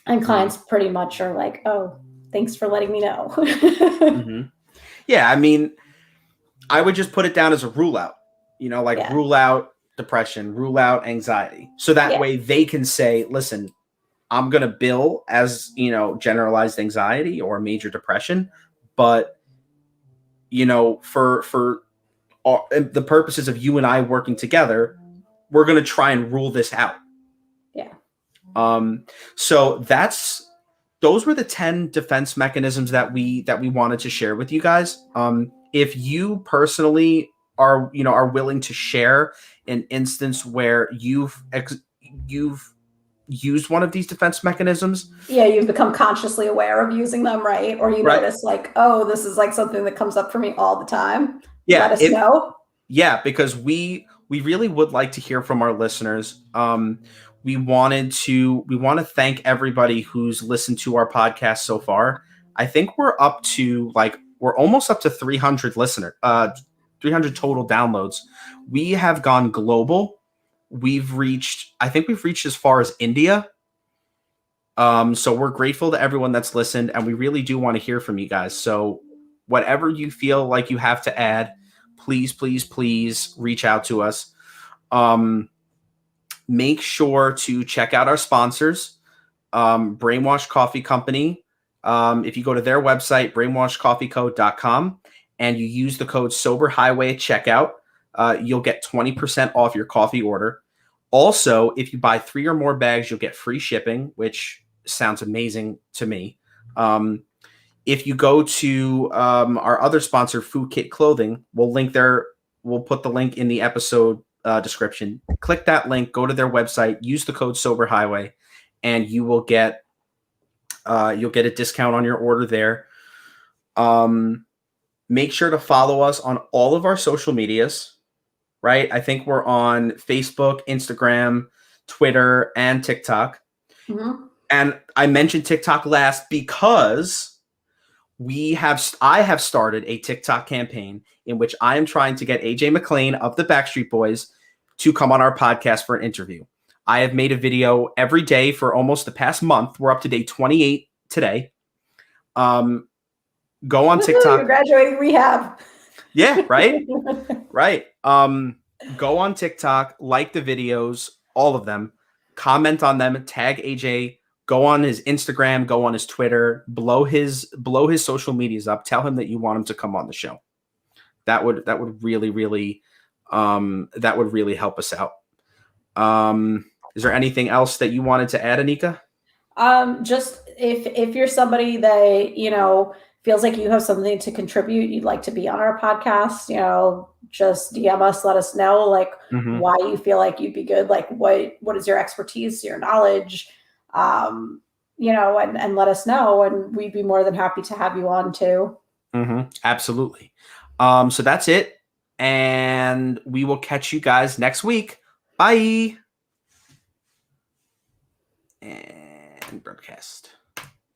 And clients pretty much are like, oh, thanks for letting me know.
Yeah, I mean, I would just put it down as a rule out, rule out depression, rule out anxiety. So that way they can say, listen, I'm going to bill as, generalized anxiety or major depression. But, for the purposes of you and I working together, we're going to try and rule this out.
Yeah.
So those were the 10 defense mechanisms that we wanted to share with you guys. If you personally are willing to share an instance where you've used one of these defense mechanisms.
Yeah, you've become consciously aware of using them, right? Or you notice like, oh, this is like something that comes up for me all the time.
Yeah,
let us know.
Yeah, because we we really would like to hear from our listeners. We want to thank everybody who's listened to our podcast so far. I think we're almost up to 300 300 total downloads. We have gone global. I think we've reached as far as India. So we're grateful to everyone that's listened, and we really do want to hear from you guys. So whatever you feel like you have to add, please, please, please reach out to us. Make sure to check out our sponsors, Brainwashed Coffee Company. If you go to their website, brainwashedcoffeeco.com, and you use the code SOBERHighway at checkout, you'll get 20% off your coffee order. Also, if you buy 3 or more bags, you'll get free shipping, which sounds amazing to me. If you go to our other sponsor, Fukitt Clothing, we'll put the link in the episode description. Click that link, go to their website, use the code SOBERHighway, and you will get a discount on your order there. Make sure to follow us on all of our social medias, right? I think we're on Facebook, Instagram, Twitter, and TikTok.
Mm-hmm.
And I mentioned TikTok last because I have started a TikTok campaign in which I am trying to get AJ McLean of the Backstreet Boys to come on our podcast for an interview. I have made a video every day for almost the past month. We're up to day 28 today. Go on TikTok.
You're graduating rehab.
Yeah, right? Right. Go on TikTok, like the videos, all of them, comment on them, tag AJ, go on his Instagram, go on his Twitter, blow his social medias up, tell him that you want him to come on the show. That would really, really help us out. Is there anything else that you wanted to add, Anika?
Just if you're somebody that, feels like you have something to contribute, you'd like to be on our podcast, just DM us, let us know why you feel like you'd be good. Like what is your expertise, your knowledge, and let us know, and we'd be more than happy to have you on too.
Absolutely. So that's it. And we will catch you guys next week. Bye. And broadcast.